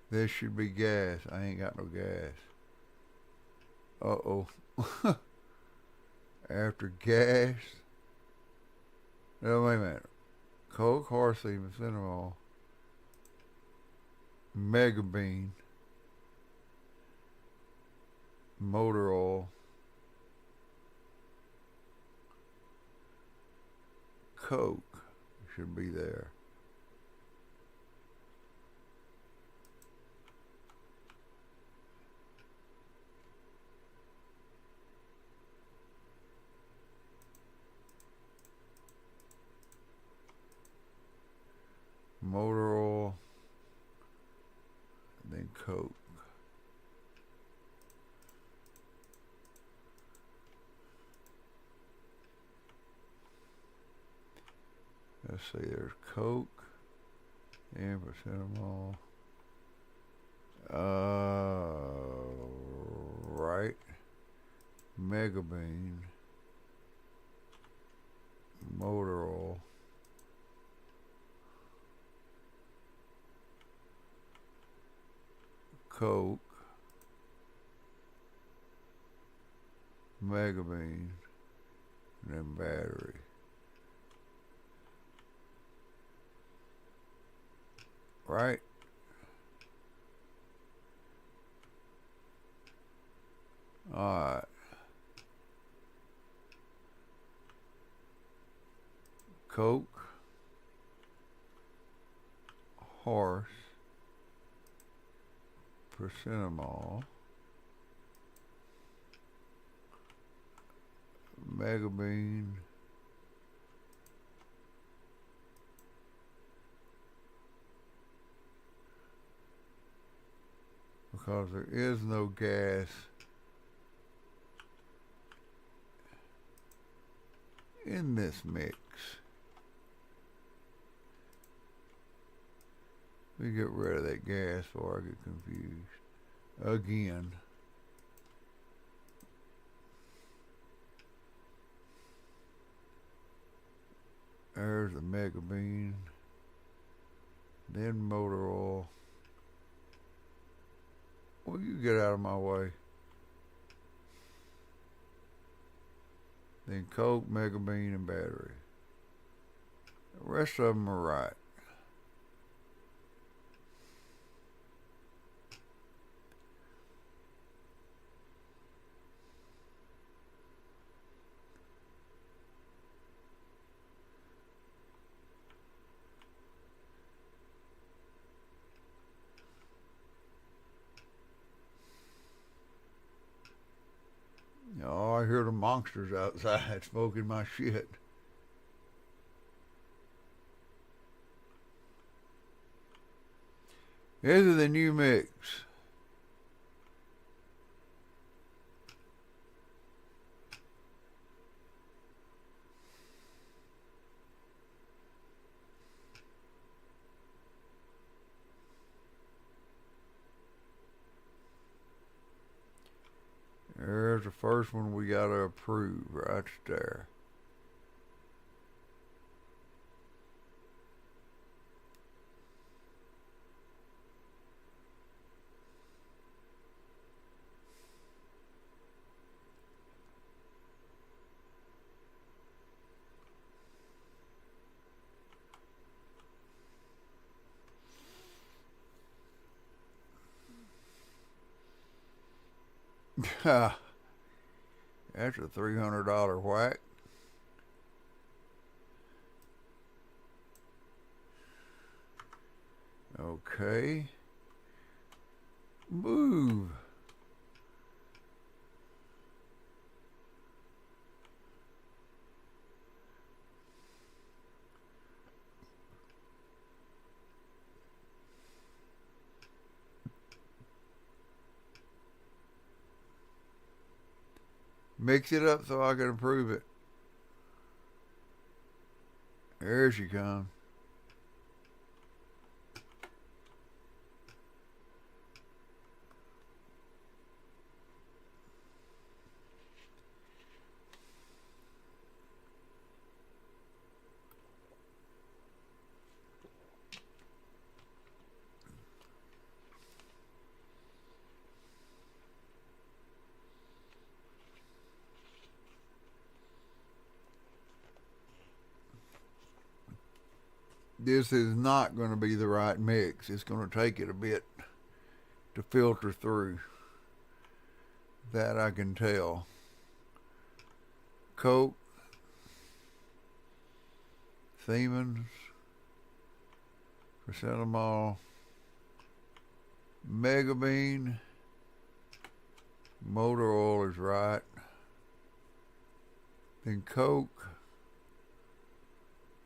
This should be gas. I ain't got no gas. Uh-oh. After gas. No, wait a minute. Coke, Horse, Seaman, Percentamol, Mega Bean, motor oil, Coke should be there. Motor oil, and then Coke. Let's see, there's Coke, Amphictymal. Right. Mega Bean, motor oil, Coke, Mega Bean, and then battery. Right? Alright. Coke, horse, Percentamol, Mega Bean, because there is no gas in this mix. Let me get rid of that gas before I get confused again. There's the Mega Bean, then motor oil. Well, you get out of my way. Then Coke, Mega Bean, and battery. The rest of them are right. Oh, I hear the monsters outside smoking my shit. This is the new mix. There's the first one we gotta approve right there. That's a $300 whack. Okay. Move. Mix it up so I can approve it. There she comes. This is not going to be the right mix. It's going to take it a bit to filter through. That I can tell. Coke, Siemens, Paracetamol, Megabean, motor oil is right. Then Coke,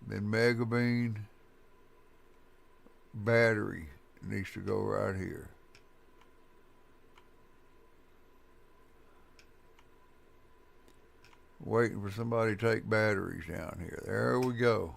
then Megabean, battery needs to go right here. Waiting for somebody to take batteries down here. There we go.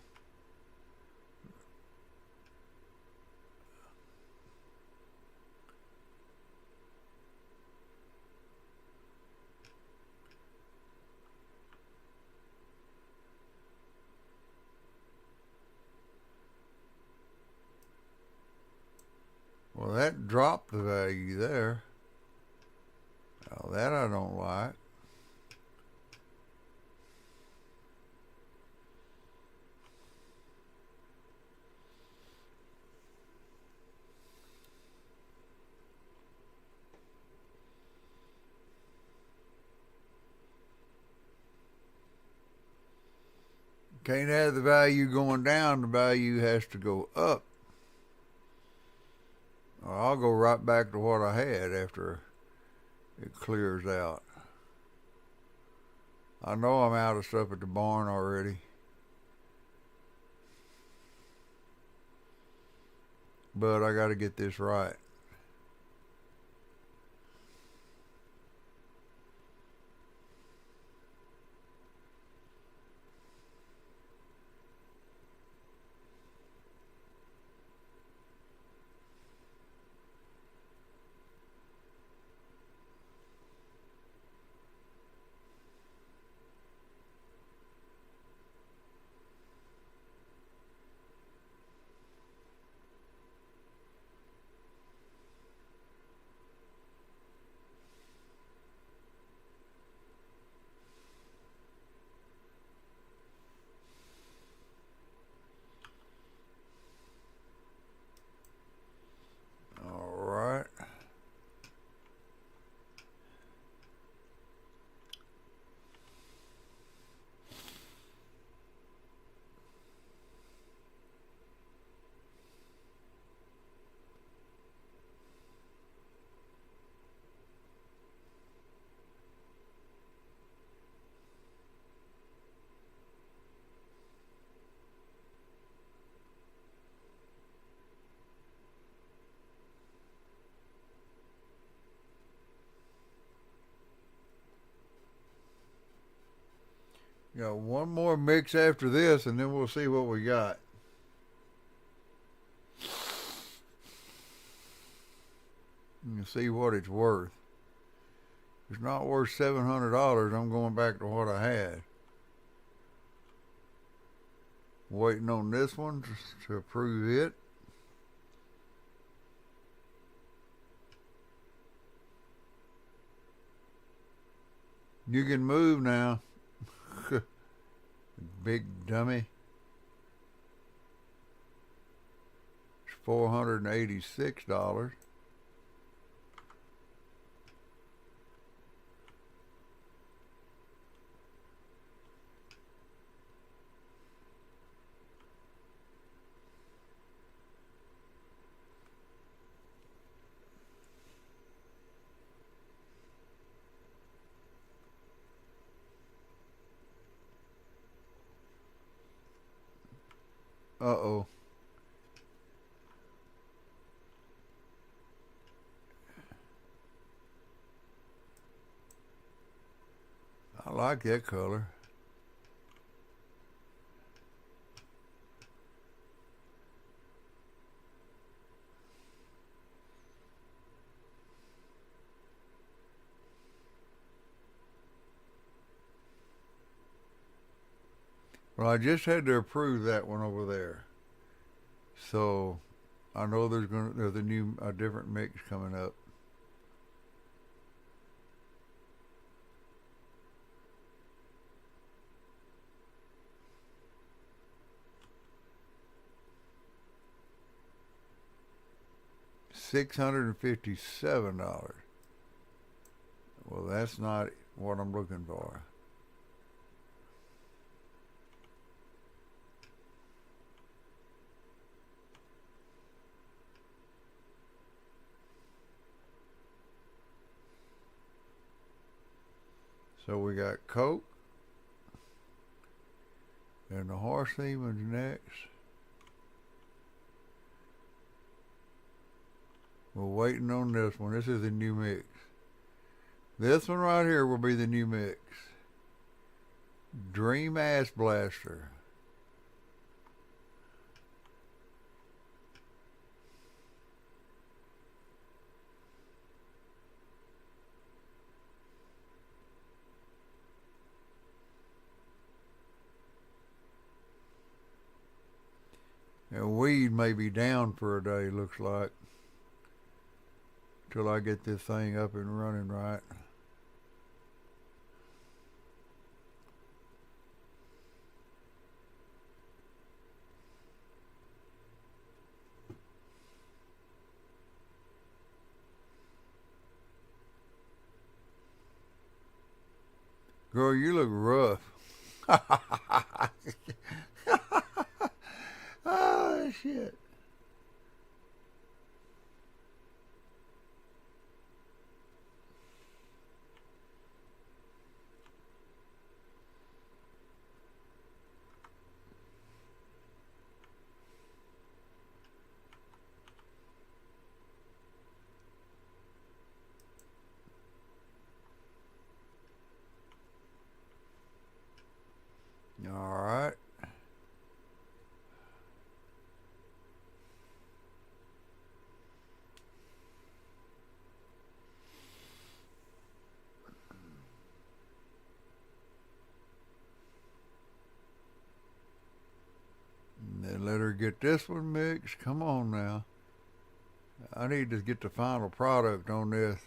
Well, that dropped the value there. Now that I don't like. Can't have the value going down, the value has to go up. Or I'll go right back to what I had after it clears out. I know I'm out of stuff at the barn already. But I got to get this right. All right. Got one more mix after this, and then we'll see what we got. You can see what it's worth. If it's not worth $700, I'm going back to what I had. Waiting on this one to approve it. You can move now. Big dummy. It's $486. Uh-oh. I like that color. Well, I just had to approve that one over there. So I know there's a different mix coming up. $657. Well, that's not what I'm looking for. So we got Coke, and the horse theme is next. We're waiting on this one. This is the new mix. This one right here will be the new mix. Dream Ass Blaster. And weed may be down for a day, looks like, till I get this thing up and running right. Girl, you look rough. Oh, shit. All right. And then let her get this one mixed. Come on now. I need to get the final product on this.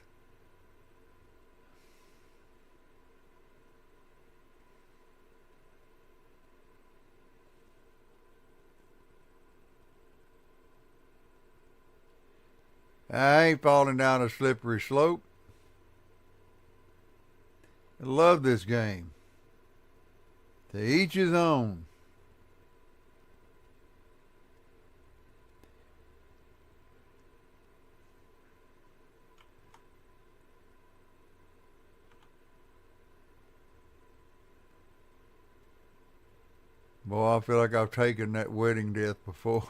I ain't falling down a slippery slope. I love this game. To each his own. Boy, I feel like I've taken that wedding death before.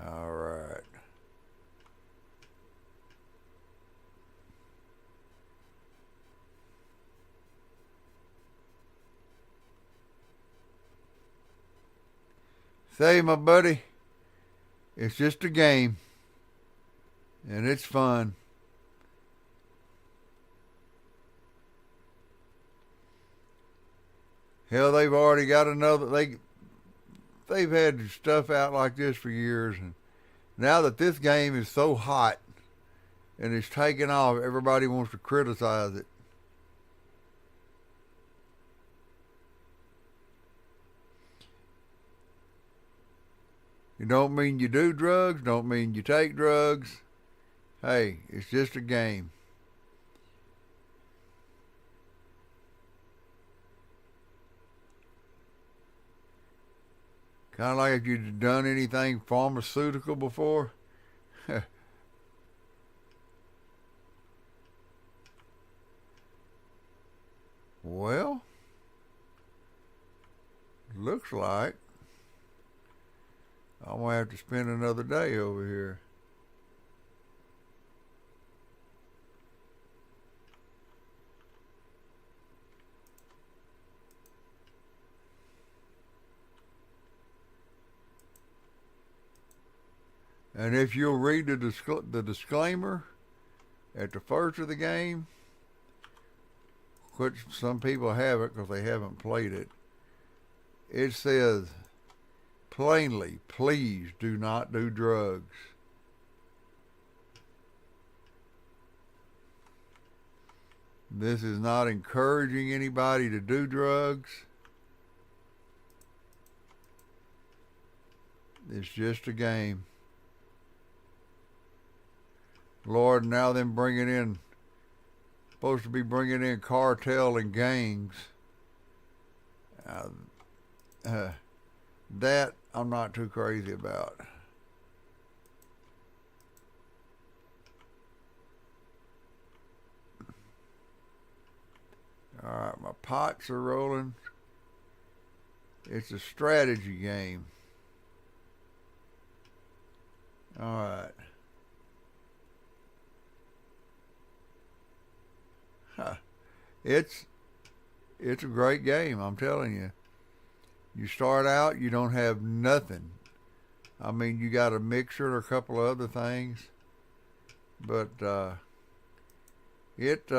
All right. Say, my buddy, it's just a game, and it's fun. Hell, they've already got another. They've had stuff out like this for years, and now that this game is so hot and it's taken off, everybody wants to criticize it. It don't mean you do drugs, don't mean you take drugs. Hey, it's just a game. Kind of like if you'd done anything pharmaceutical before. Well, looks like I'm going to have to spend another day over here. And if you'll read the disclaimer at the first of the game, which some people haven't because they haven't played it, it says plainly, please do not do drugs. This is not encouraging anybody to do drugs. It's just a game. Lord, now them bringing in, supposed to be bringing in cartel and gangs. Uh, uh, that I'm not too crazy about. All right, my pots are rolling. It's a strategy game. All right. Huh. It's it's a great game, I'm telling you. You start out, you don't have nothing. I mean, you got a mixer and a couple of other things, but it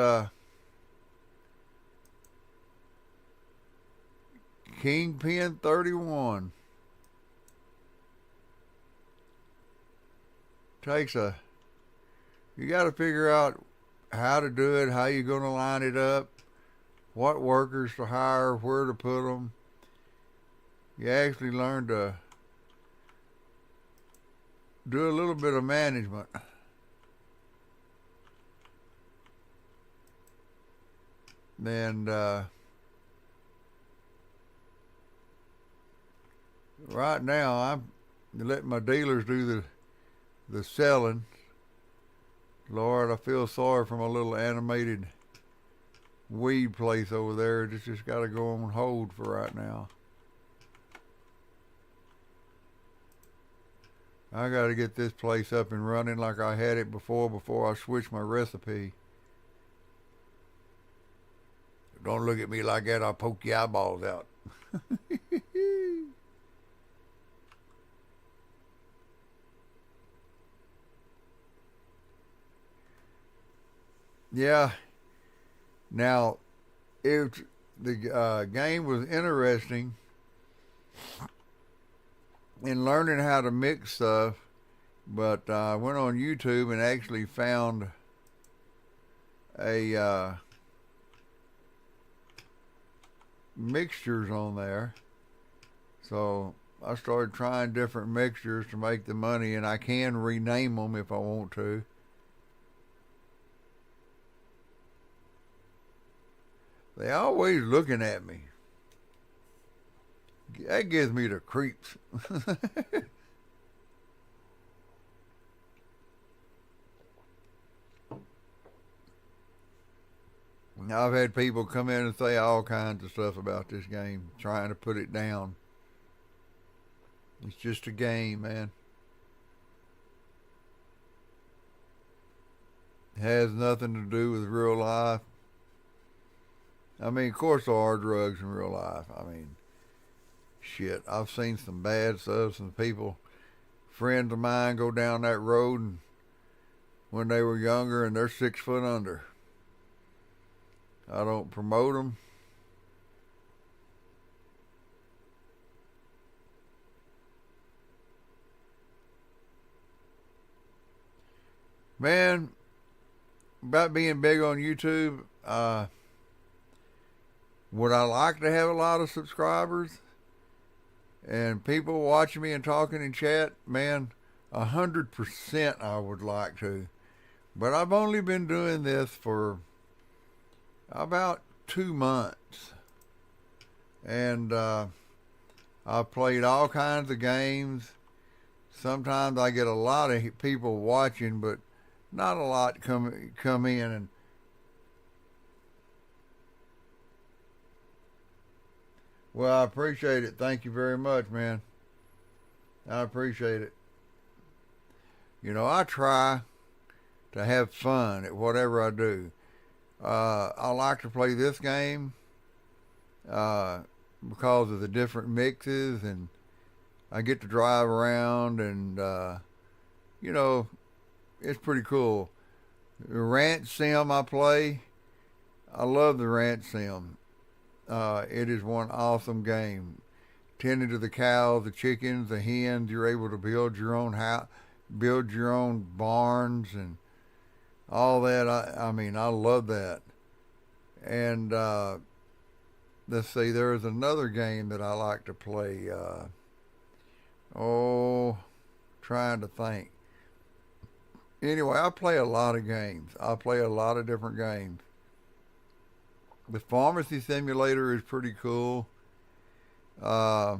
Kingpin 31 takes a. You got to figure out how to do it, how you're going to line it up, what workers to hire, where to put them. You actually learn to do a little bit of management. And right now, I'm letting my dealers do the selling. Lord, I feel sorry for my little animated weed place over there. It's just got to go on hold for right now. I got to get this place up and running like I had it before I switch my recipe. Don't look at me like that, I'll poke your eyeballs out. Yeah. Now, if the game was interesting in learning how to mix stuff, but I went on YouTube and actually found a mixtures on there. So I started trying different mixtures to make the money, and I can rename them if I want to. They always looking at me. That gives me the creeps. I've had people come in and say all kinds of stuff about this game, trying to put it down. It's just a game, man. It has nothing to do with real life. I mean, of course there are drugs in real life. I mean, shit, I've seen some bad stuff. Some people, friends of mine, go down that road and when they were younger and they're 6 foot under. I don't promote them. Man, about being big on YouTube, would I like to have a lot of subscribers and people watching me and talking in chat? Man, 100% I would like to. But I've only been doing this for about 2 months. And I've played all kinds of games. Sometimes I get a lot of people watching, but not a lot come in. And well, I appreciate it. Thank you very much, man. I appreciate it. You know, I try to have fun at whatever I do. I like to play this game uh, because of the different mixes, and I get to drive around, and you know, it's pretty cool. The ranch sim I play, I love the ranch sim. It is one awesome game. Tending to the cows, the chickens, the hens, you're able to build your own house, build your own barns, and all that. I mean, I love that. And let's see, there's another game that I like to play. Oh, trying to think. Anyway, I play a lot of games. I play a lot of different games. The Pharmacy Simulator is pretty cool. Uh,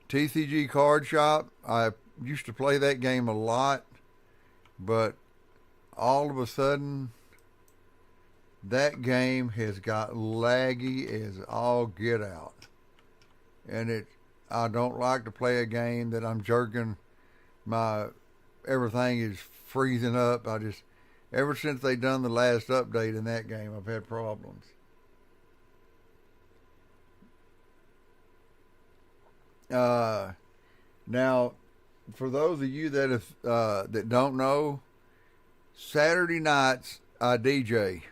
TCG Card Shop. I used to play that game a lot, but all of a sudden, that game has got laggy as all get out. And I don't like to play a game that I'm jerking my, everything is freezing up. Ever since they done the last update in that game, I've had problems. Uh, Now, for those of you that don't know, Saturday nights I DJ.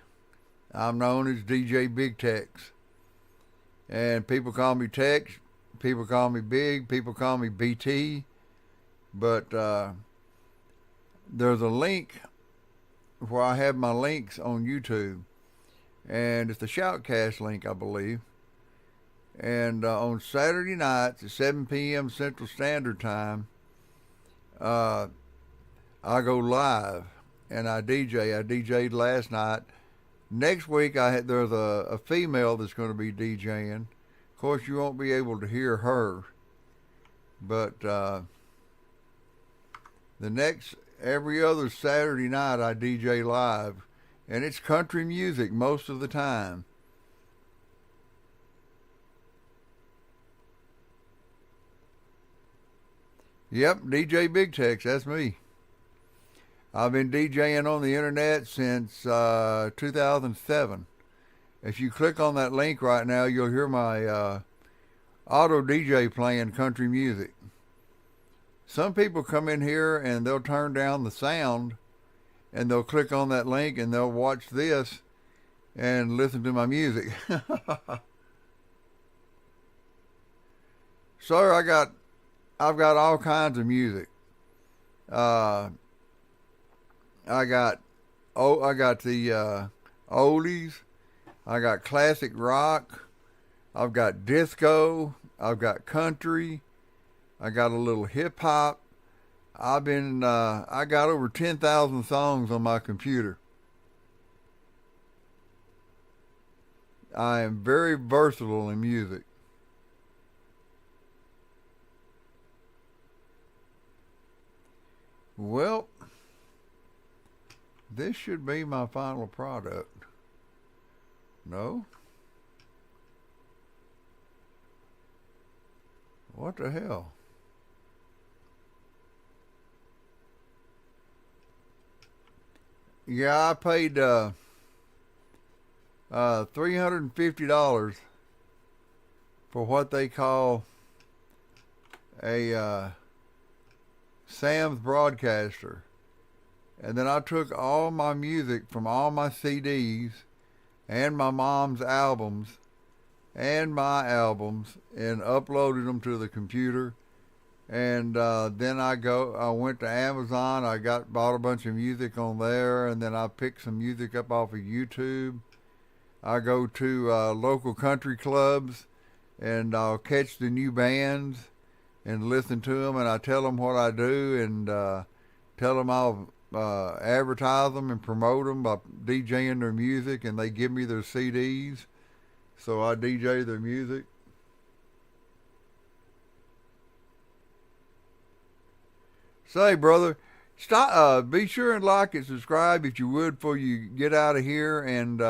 I'm known as DJ Big Tex, and people call me Tex. People call me Big. People call me BT. But there's a link where I have my links on YouTube, and it's the Shoutcast link, I believe. And on Saturday nights at 7 p.m. Central Standard Time, uh, I go live and I DJ. I DJ'd last night. Next week, there's a female that's going to be DJing. Of course, you won't be able to hear her, but every other Saturday night, I DJ live, and it's country music most of the time. Yep, DJ Big Tex, that's me. I've been DJing on the internet since 2007. If you click on that link right now, you'll hear my auto DJ playing country music. Some people come in here and they'll turn down the sound and they'll click on that link and they'll watch this and listen to my music. Sir, I've got all kinds of music. I got the oldies. I got classic rock. I've got disco. I've got country. I got a little hip hop. I got over 10,000 songs on my computer. I am very versatile in music. Well, this should be my final product. No? What the hell? Yeah, I paid $350 for what they call a Sam's Broadcaster. And then I took all my music from all my CDs and my mom's albums and my albums and uploaded them to the computer. And then I went to Amazon. Bought a bunch of music on there, and then I picked some music up off of YouTube. I go to local country clubs, and I'll catch the new bands and listen to them, and I tell them what I do, and tell them I'll advertise them and promote them by DJing their music, and they give me their CDs, so I DJ their music. Say, brother, stop. Be sure and like and subscribe if you would before you get out of here, and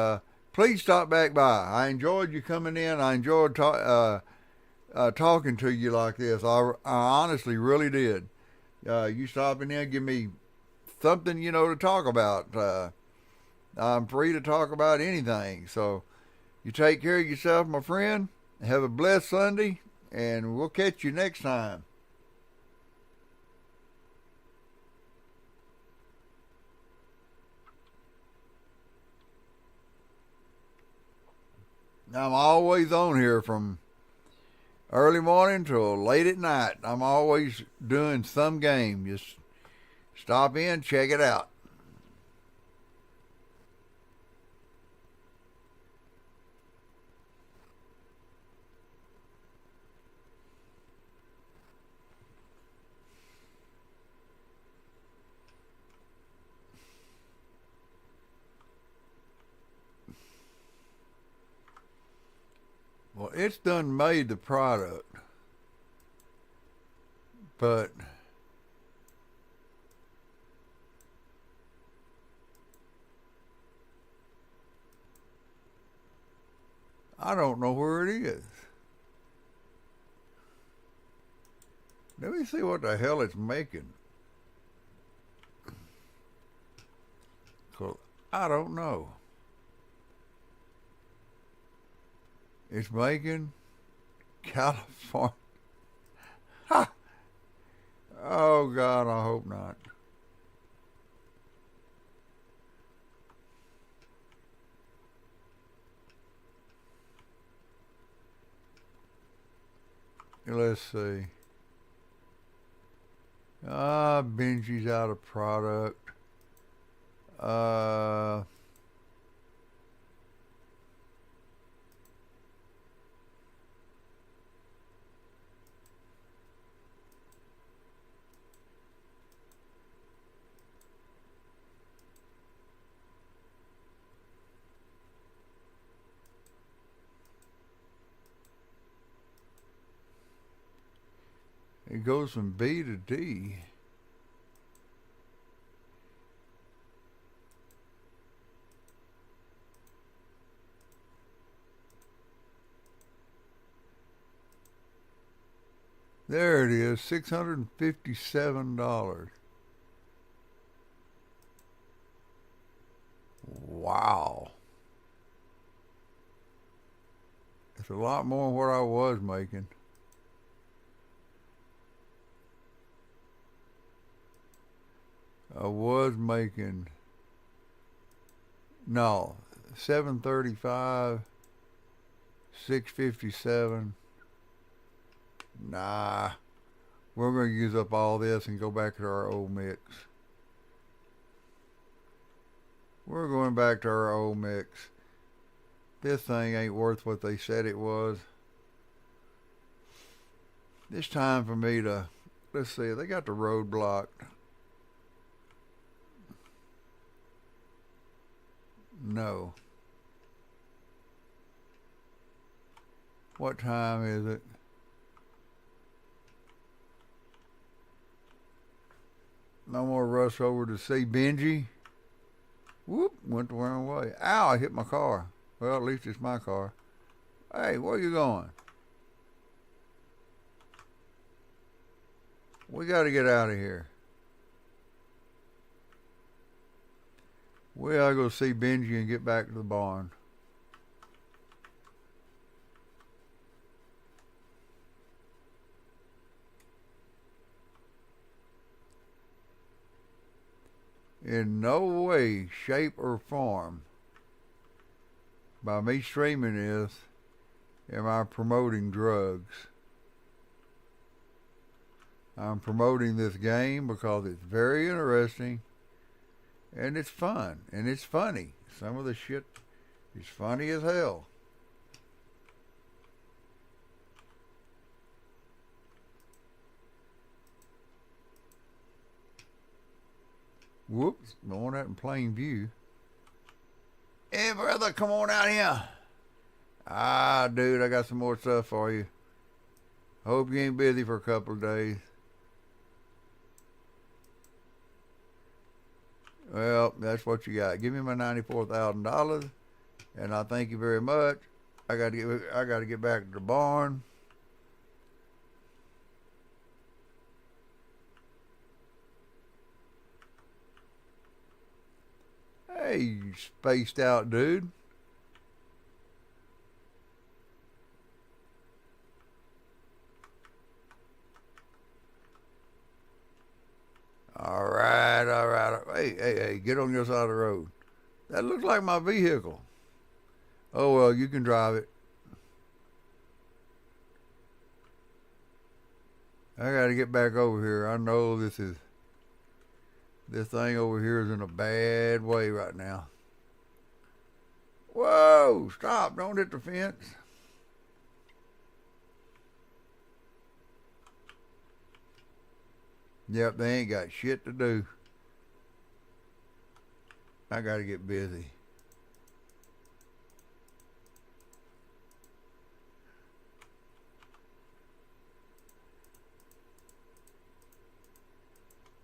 please stop back by. I enjoyed you coming in. I enjoyed talking to you like this. I honestly really did. You stopping in, give me something to talk about. I'm free to talk about anything. So you take care of yourself, my friend. Have a blessed Sunday, and we'll catch you next time. I'm always on here from early morning till late at night. I'm always doing some game. Just stop in, check it out. Well, it's done made the product, but I don't know where it is. Let me see what the hell it's making. 'Cause I don't know. It's making California. Ha! Oh God, I hope not. Let's see. Benji's out of product. Uh, it goes from B to D. There it is, $657. Wow. It's a lot more than what I was making. I was making, no, 735, 657. Nah, we're going to use up all this and go back to our old mix. We're going back to our old mix. This thing ain't worth what they said it was. It's time for me to, let's see, they got the road blocked. No. What time is it? No more rush over to see Benji. Whoop, went the wrong way. Ow, I hit my car. Well, at least it's my car. Hey, where you going? We got to get out of here. We gotta go see Benji and get back to the barn. In no way, shape, or form, by me streaming this, am I promoting drugs. I'm promoting this game because it's very interesting and it's fun and it's funny. Some of the shit is funny as hell. Whoops, going out in plain view. Hey brother, come on out here. Ah, dude, I got some more stuff for you. Hope you ain't busy for a couple of days. Well, that's what you got. Give me my $94,000, and I thank you very much. I got to get back to the barn. Hey, you spaced out dude. All right, all right. Hey, get on your side of the road. That looks like my vehicle. Oh, well, you can drive it. I got to get back over here. I know this thing over here is in a bad way right now. Whoa, stop. Don't hit the fence. Yep, they ain't got shit to do. I got to get busy.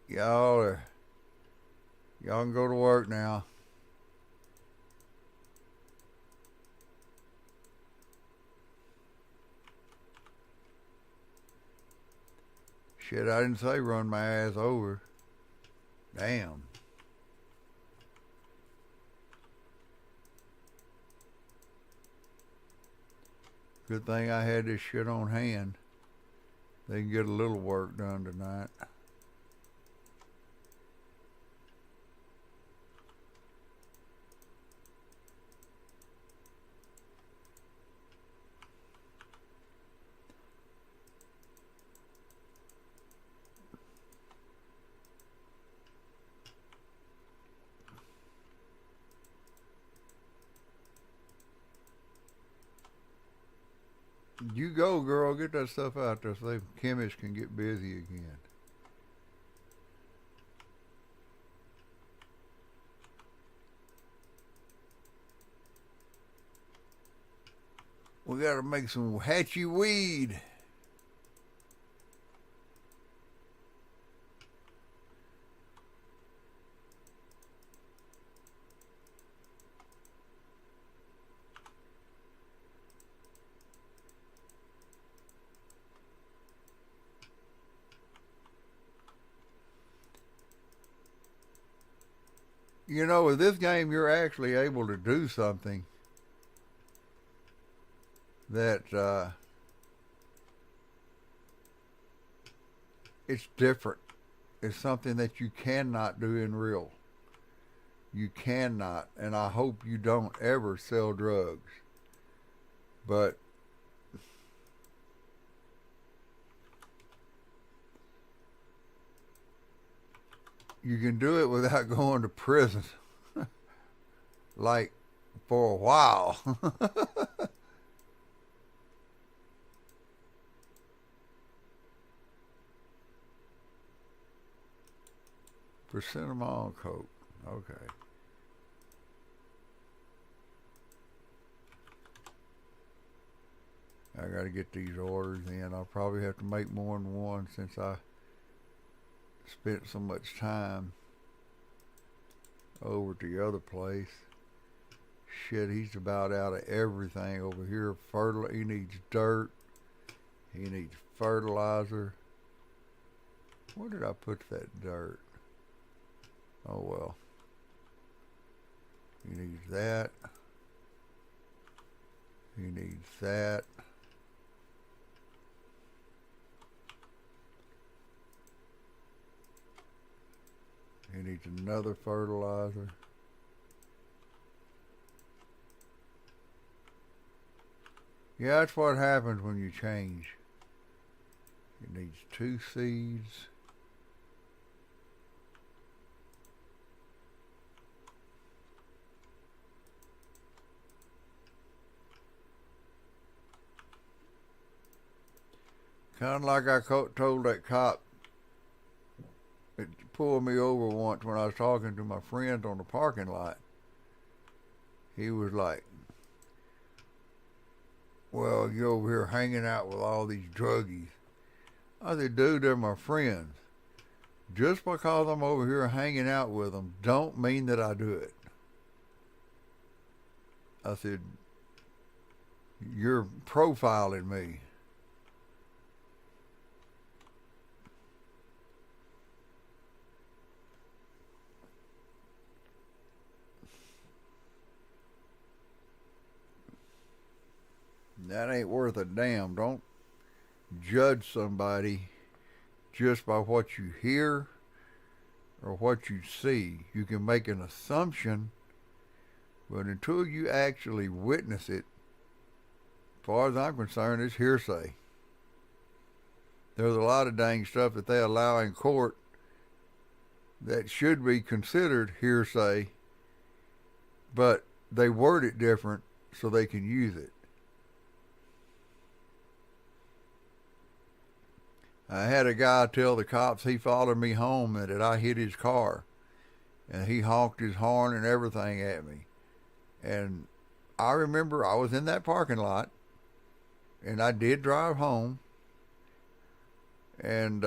Y'all can go to work now. Shit, I didn't say run my ass over. Damn. Good thing I had this shit on hand. They can get a little work done tonight. You go, girl. Get that stuff out there so the chemists can get busy again. We gotta make some hatchy weed. You know, with this game, you're actually able to do something that it's different. It's something that you cannot do in real. You cannot, and I hope you don't ever sell drugs. But you can do it without going to prison, like for a while. Percentamol coke. Okay. I got to get these orders in. I'll probably have to make more than one since I spent so much time over to the other place. Shit, he's about out of everything over here. He needs dirt. He needs fertilizer. Where did I put that dirt? Oh well. He needs that. He needs that. He needs another fertilizer. Yeah, that's what happens when you change. He needs 2 seeds. Kind of like I told that cop that pulled me over once when I was talking to my friends on the parking lot. He was like, well, you're over here hanging out with all these druggies. I said, dude, they're my friends. Just because I'm over here hanging out with them don't mean that I do it. I said, you're profiling me. That ain't worth a damn. Don't judge somebody just by what you hear or what you see. You can make an assumption, but until you actually witness it, as far as I'm concerned, it's hearsay. There's a lot of dang stuff that they allow in court that should be considered hearsay, but they word it different so they can use it. I had a guy tell the cops he followed me home and that I hit his car. And he honked his horn and everything at me. And I remember I was in that parking lot. And I did drive home. And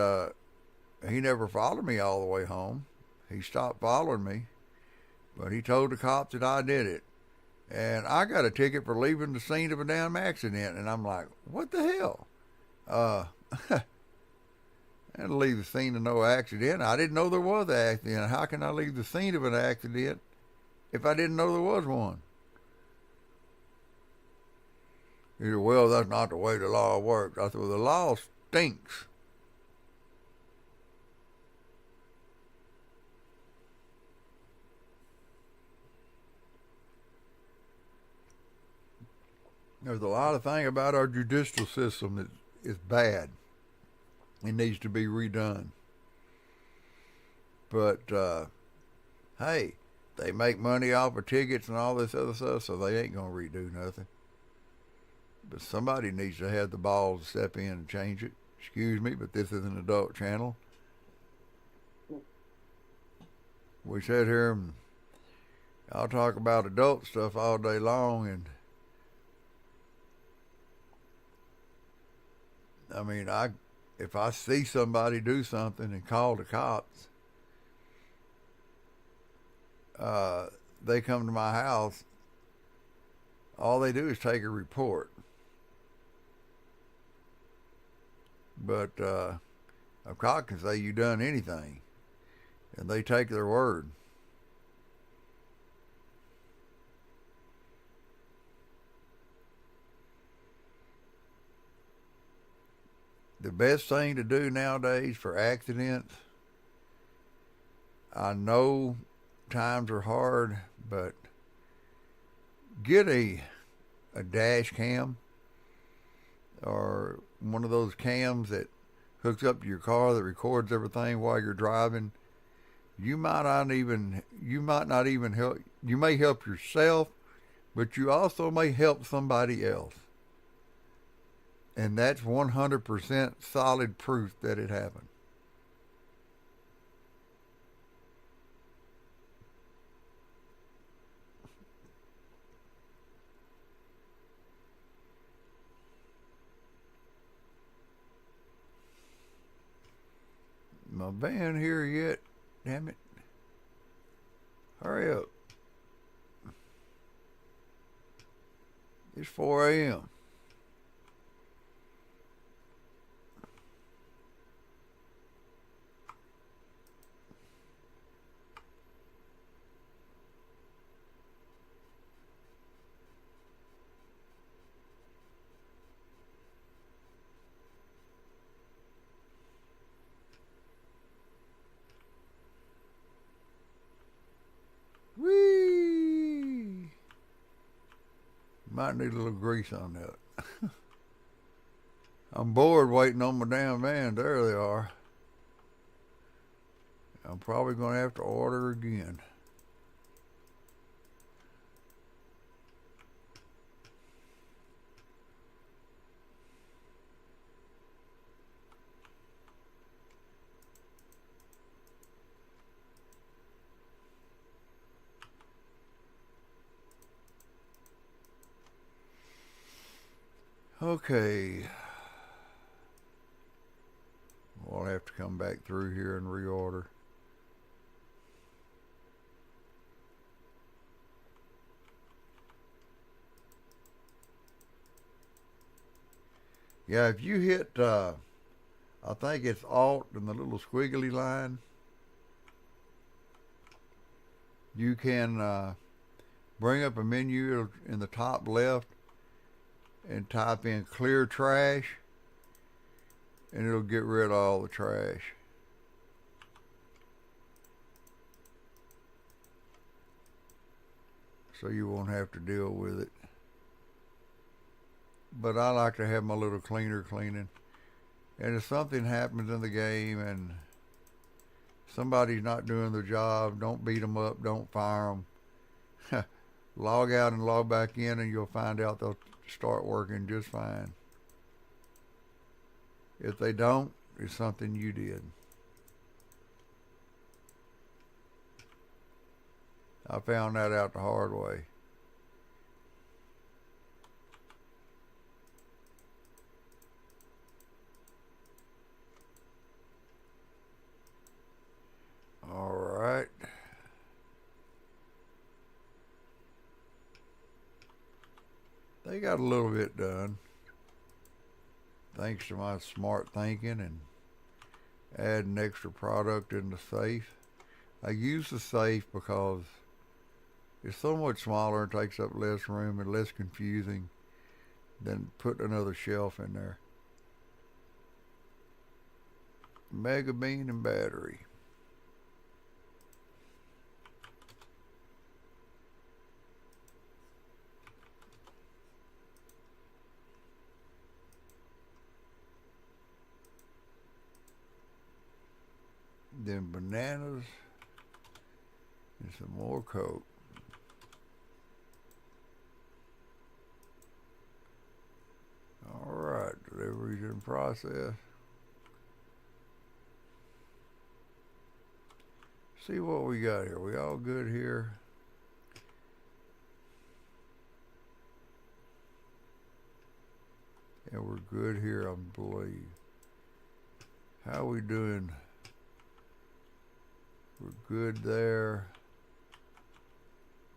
he never followed me all the way home. He stopped following me, but he told the cops that I did it. And I got a ticket for leaving the scene of a damn accident. And I'm like, what the hell? I had to leave the scene of no accident. I didn't know there was an accident. How can I leave the scene of an accident if I didn't know there was one? He said, well, that's not the way the law works. I said, well, the law stinks. There's a lot of things about our judicial system that is bad. It needs to be redone. But, hey, they make money off of tickets and all this other stuff, so they ain't going to redo nothing. But somebody needs to have the balls to step in and change it. Excuse me, but this is an adult channel. We sit here and I'll talk about adult stuff all day long, and I mean, if I see somebody do something and call the cops, they come to my house, all they do is take a report. But a cop can say you done anything, and they take their word. The best thing to do nowadays for accidents, I know times are hard, but get a dash cam or one of those cams that hooks up to your car that records everything while you're driving. You might not even help. You may help yourself, but you also may help somebody else. And that's 100% solid proof that it happened. My van here yet? Damn it. Hurry up. It's 4 a.m. Whee! Might need a little grease on that. I'm bored waiting on my damn van. There they are. I'm probably going to have to order again. Okay. We'll have to come back through here and reorder. Yeah, if you hit, I think it's Alt and the little squiggly line, you can bring up a menu in the top left and type in clear trash, and it'll get rid of all the trash. So you won't have to deal with it. But I like to have my little cleaner cleaning. And if something happens in the game and somebody's not doing their job, don't beat them up, don't fire them. Log out and log back in, and you'll find out they'll start working just fine. If they don't, it's something you did. I found that out the hard way. they got a little bit done thanks to my smart thinking and adding extra product in the safe. I use the safe because it's so much smaller and takes up less room and less confusing than putting another shelf in there. Mega Bean and battery. Then bananas and some more Coke. All right, deliveries in process. See what we got here. We all good here? And we're good here, I believe. How we doing? We're good there.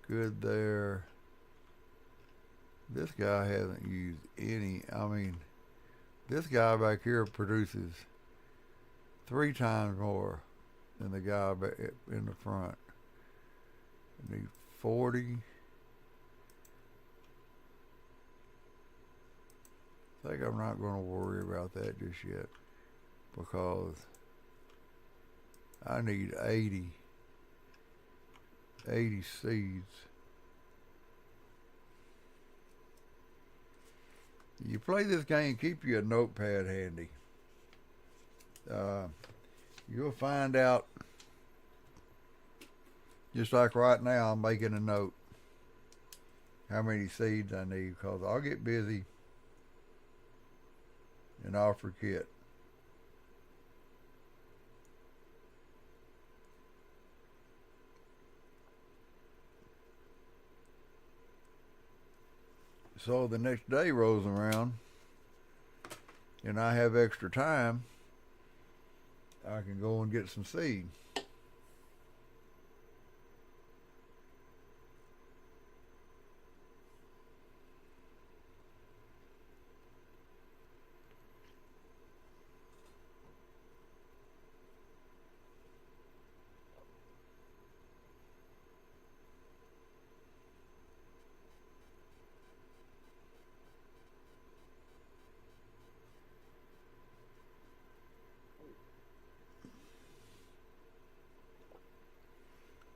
Good there. This guy hasn't used any. I mean, this guy back here produces 3 times more than the guy in the front. I need 40. I think I'm not going to worry about that just yet because I need 80 seeds. You play this game, keep you a notepad handy. You'll find out, just like right now, I'm making a note how many seeds I need because I'll get busy and I'll forget. So the next day rolls around and I have extra time, I can go and get some seed.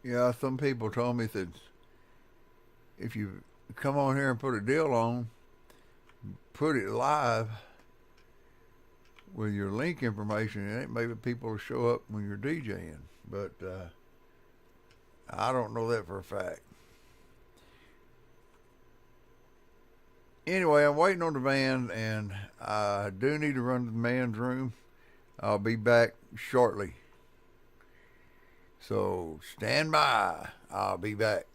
Yeah, some people told me that if you come on here and put a deal on, put it live with your link information in it, maybe people will show up when you're DJing. But I don't know that for a fact. Anyway, I'm waiting on the van, and I do need to run to the man's room. I'll be back shortly. So stand by. I'll be back.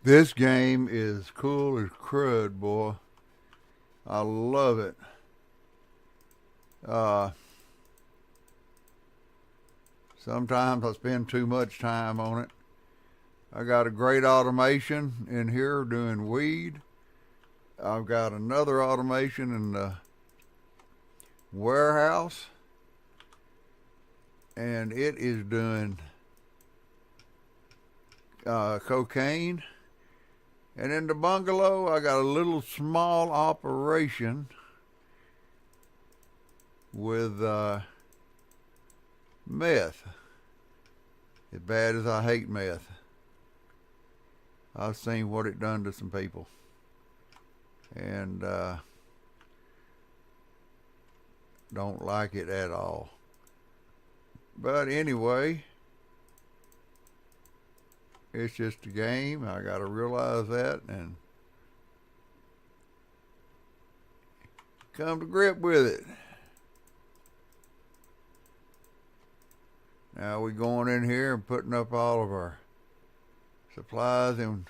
This game is cool as crud, boy. I love it. Sometimes I spend too much time on it. I got a great automation in here doing weed. I've got another automation in the warehouse, and it is doing cocaine. And in the bungalow, I got a little small operation with meth. As bad as I hate meth, I've seen what it done to some people. And don't like it at all. But anyway, it's just a game. I got to realize that and come to grip with it. Now we're going in here and putting up all of our supplies, and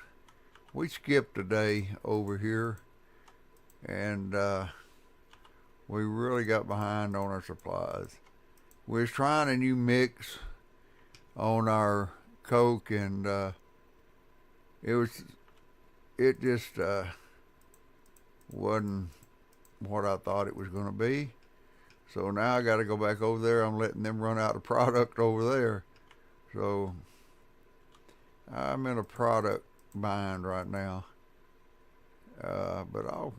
we skipped a day over here, and we really got behind on our supplies. We was trying a new mix on our Coke, and it just wasn't what I thought it was going to be. So now I got to go back over there. I'm letting them run out of product over there. So I'm in a product bind right now. But I'll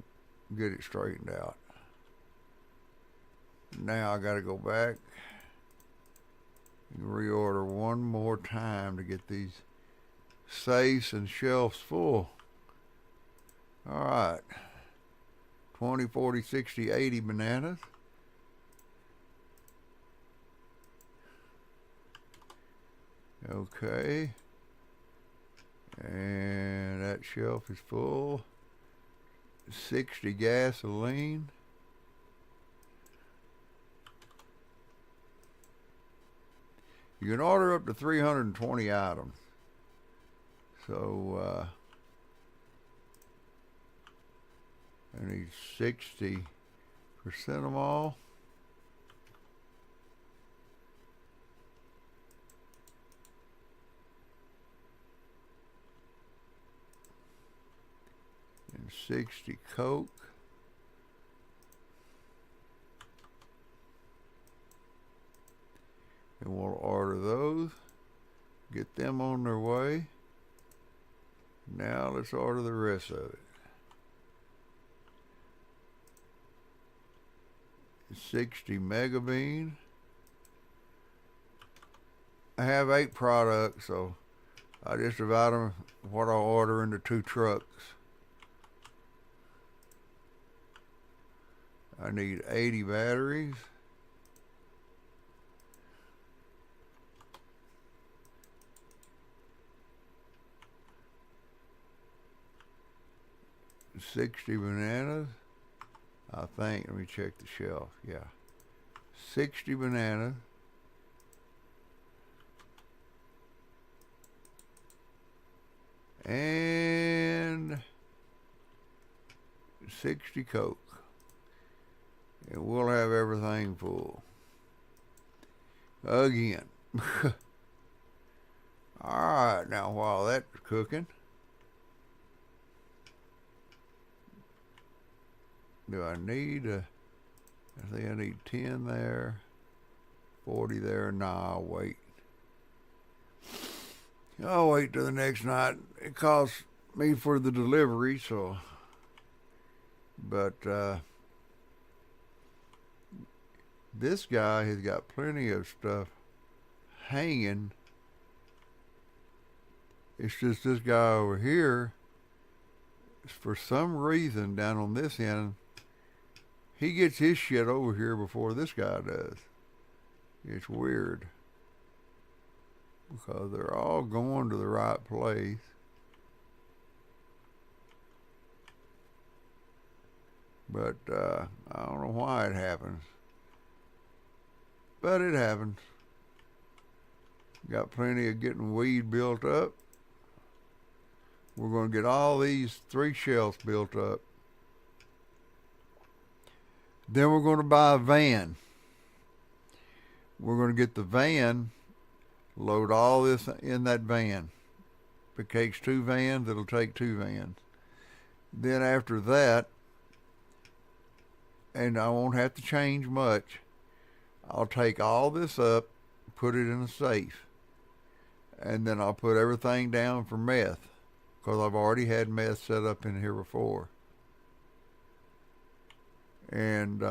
get it straightened out. Now I got to go back and reorder one more time to get these safes and shelves full. All right. 20, 40, 60, 80 bananas. Okay. And that shelf is full. 60 gasoline. You can order up to 320 items. So I need 60% of them all. And 60 Coke. And we'll order those, get them on their way. Now let's order the rest of it. 60 Mega Bean. I have 8 products, so I just divide them, what I order, into 2 trucks. I need 80 batteries. $60 bananas. I think, let me check the shelf. Yeah. 60 bananas. And 60 Coke. And we'll have everything full. Again. Alright, now while that's cooking, do I need I think I need 10 there, 40 there. Nah, I'll wait. I'll wait till the next night. It costs me for the delivery, so. But this guy has got plenty of stuff hanging. It's just this guy over here, for some reason down on this end, he gets his shit over here before this guy does. It's weird. Because they're all going to the right place. But I don't know why it happens. But it happens. Got plenty of getting weed built up. We're going to get all these 3 shelves built up. Then we're going to buy a van. We're going to get the van, load all this in that van. If it takes 2 vans, it'll take 2 vans. Then after that, and I won't have to change much, I'll take all this up, put it in a safe, and then I'll put everything down for meth, because I've already had meth set up in here before. And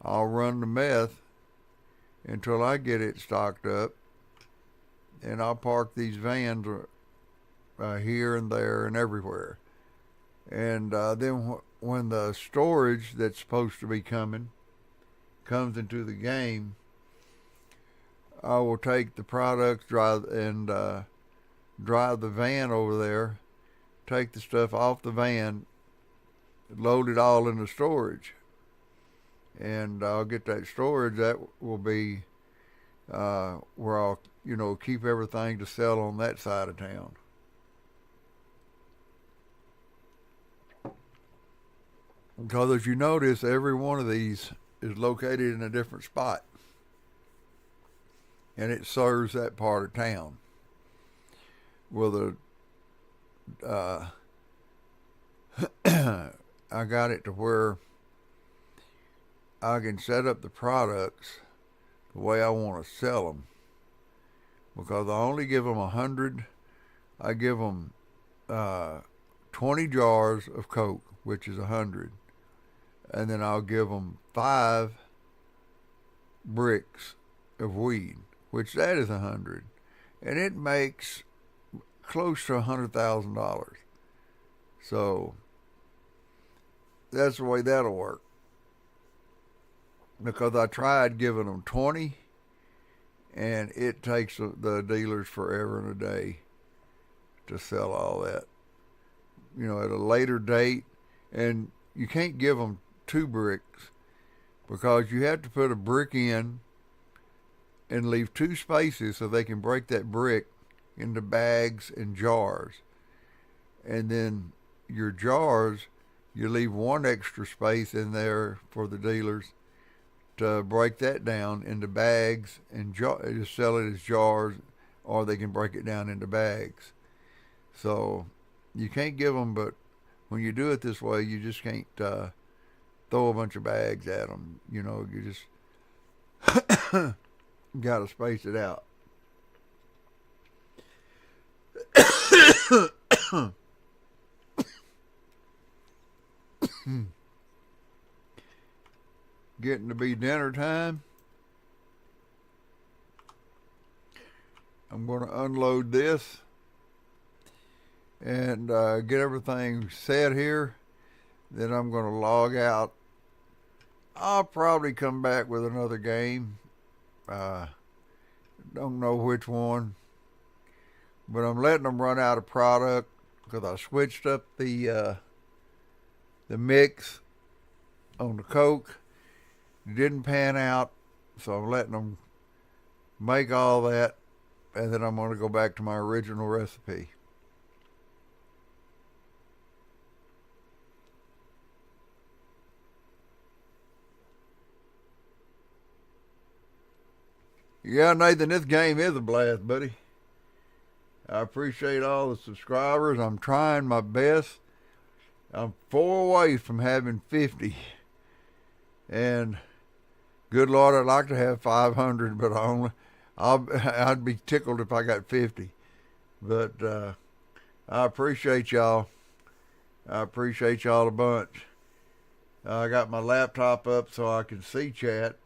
I'll run the meth until I get it stocked up, and I'll park these vans here and there and everywhere. And then when the storage that's supposed to be coming comes into the game, I will take the products, drive the van over there, take the stuff off the van, load it all into storage, and I'll get that storage. That will be where I'll keep everything to sell on that side of town. Because as you notice, every one of these is located in a different spot, and it serves that part of town. Well, I got it to where I can set up the products the way I want to sell them, because I only give them 100. I give them 20 jars of Coke, which is 100. And then I'll give them 5 bricks of weed, which that is 100. And it makes close to $100,000. So that's the way that'll work. Because I tried giving them 20, and it takes the dealers forever and a day to sell all that. At a later date, and you can't give them 2 bricks, because you have to put a brick in and leave 2 spaces so they can break that brick into bags and jars. And then your jars, you leave 1 extra space in there for the dealers to break that down into bags and just sell it as jars, or they can break it down into bags. So you can't give them, but when you do it this way, you just can't throw a bunch of bags at them. You just got to space it out. Getting to be dinner time. I'm going to unload this and get everything set here. Then I'm going to log out. I'll probably come back with another game. Don't know which one, but I'm letting them run out of product because I switched up the mix on the Coke. It didn't pan out, so I'm letting them make all that, and then I'm going to go back to my original recipe. Yeah, Nathan, this game is a blast, buddy. I appreciate all the subscribers. I'm trying my best. I'm 4 away from having 50. And good Lord, I'd like to have 500, but I'd be tickled if I got 50. But I appreciate y'all. I appreciate y'all a bunch. I got my laptop up so I can see chat.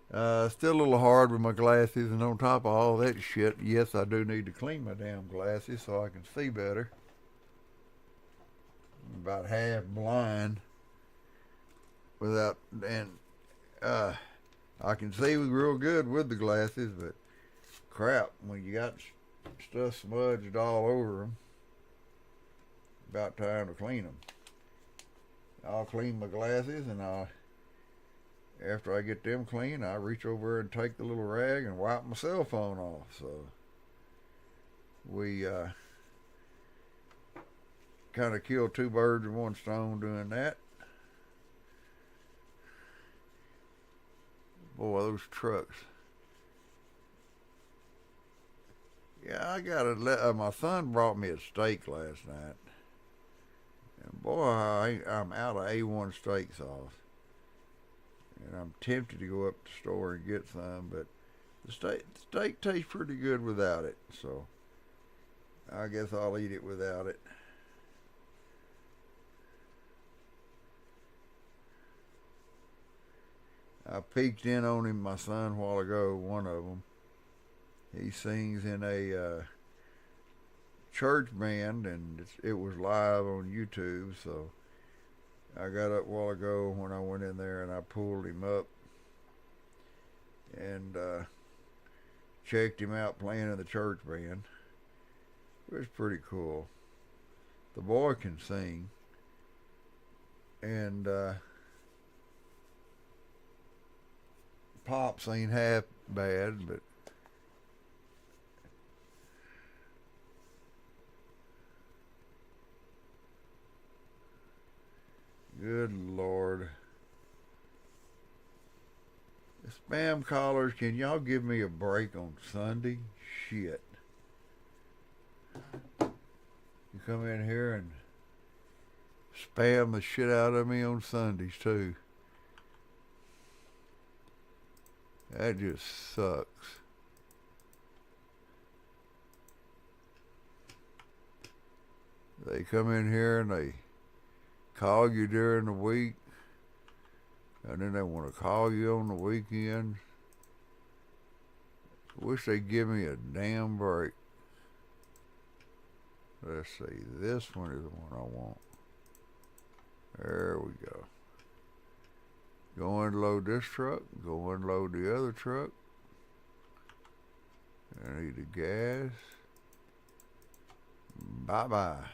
Still a little hard with my glasses, and on top of all that shit, yes, I do need to clean my damn glasses so I can see better. I'm about half blind and I can see real good with the glasses, but crap, when you got stuff smudged all over them, about time to clean them. I'll clean my glasses, and after I get them clean, I reach over and take the little rag and wipe my cell phone off. So we kind of killed two birds with one stone doing that. Boy, those trucks. Yeah, I got to my son brought me a steak last night. And boy, I'm out of A1 steak sauce. And I'm tempted to go up to the store and get some, but the steak tastes pretty good without it. So I guess I'll eat it without it. I peeked in on him, my son, a while ago, one of them. He sings in a church band, and it was live on YouTube, so I got up a while ago when I went in there and I pulled him up and checked him out playing in the church band. It was pretty cool. The boy can sing, and pops ain't half bad, but good Lord. The spam callers, can y'all give me a break on Sunday? Shit. You come in here and spam the shit out of me on Sundays too. That just sucks. They come in here and they call you during the week, and then they want to call you on the weekend. Wish they'd give me a damn break. Let's see, this one is the one I want. There we go. Go unload this truck, go unload the other truck. I need the gas. Bye-bye.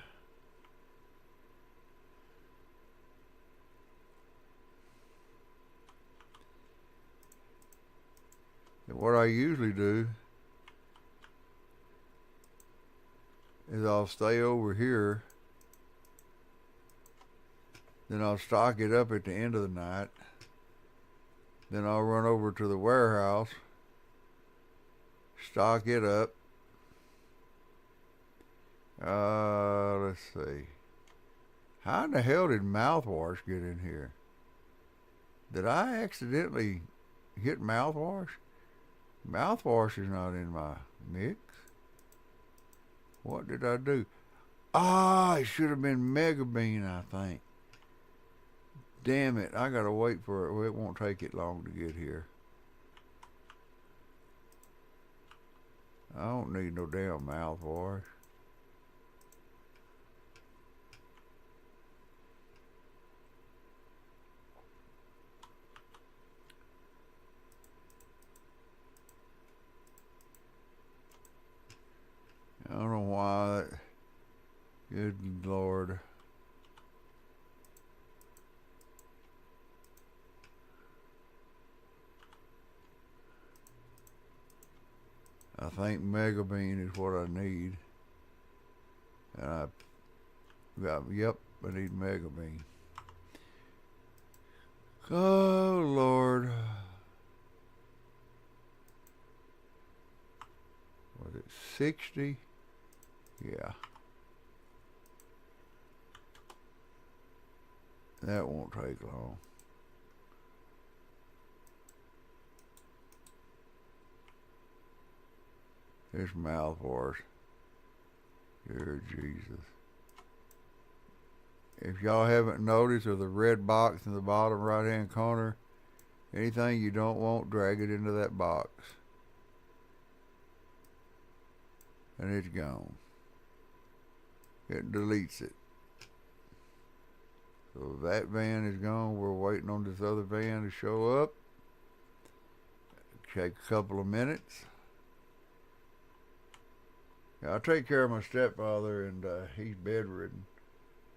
And what I usually do is I'll stay over here, then I'll stock it up at the end of the night, then I'll run over to the warehouse, stock it up. Let's see. How in the hell did mouthwash get in here? Did I accidentally hit mouthwash? Mouthwash is not in my mix. What did I do? It should have been Mega Bean, I think. Damn it, I gotta wait for it. Well, it won't take it long to get here. I don't need no damn mouthwash. I don't know why. Good Lord. I think Mega Bean is what I need. And yep, I need Mega Bean. Oh, Lord. Was it 60? Yeah. That won't take long. This mouthwash. Dear Jesus. If y'all haven't noticed, there's a red box in the bottom right hand corner. Anything you don't want, drag it into that box. And it's gone. It deletes it. So that van is gone. We're waiting on this other van to show up. Take a couple of minutes. Yeah, I take care of my stepfather, and he's bedridden.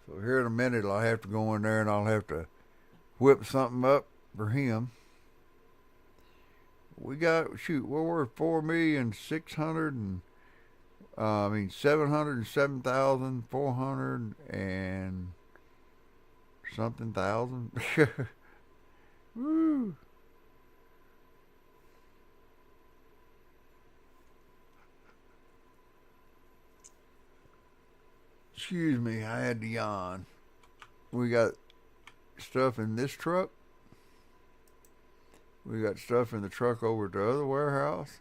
So here in a minute, I'll have to go in there and I'll have to whip something up for him. We're worth $4,600,000, and I mean, 707,400 and something thousand. Woo. Excuse me, I had to yawn. We got stuff in this truck. We got stuff in the truck over at the other warehouse.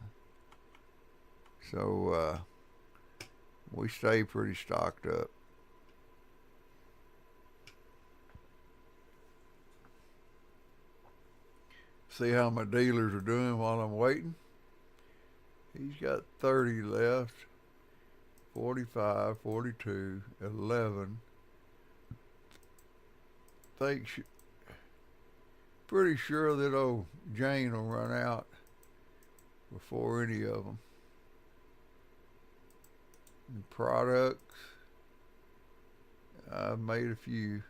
So we stay pretty stocked up. See how my dealers are doing while I'm waiting? He's got 30 left. 45, 42, 11. Think pretty sure that old Jane will run out before any of them. The products, I've made a few.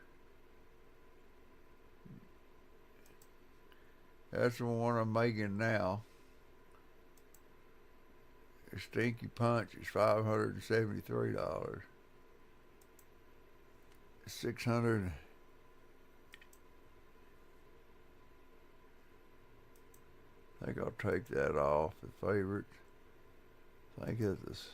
That's the one I'm making now. The Stinky Punch is $573. 600. I think I'll take that off the favorites. I think it's this.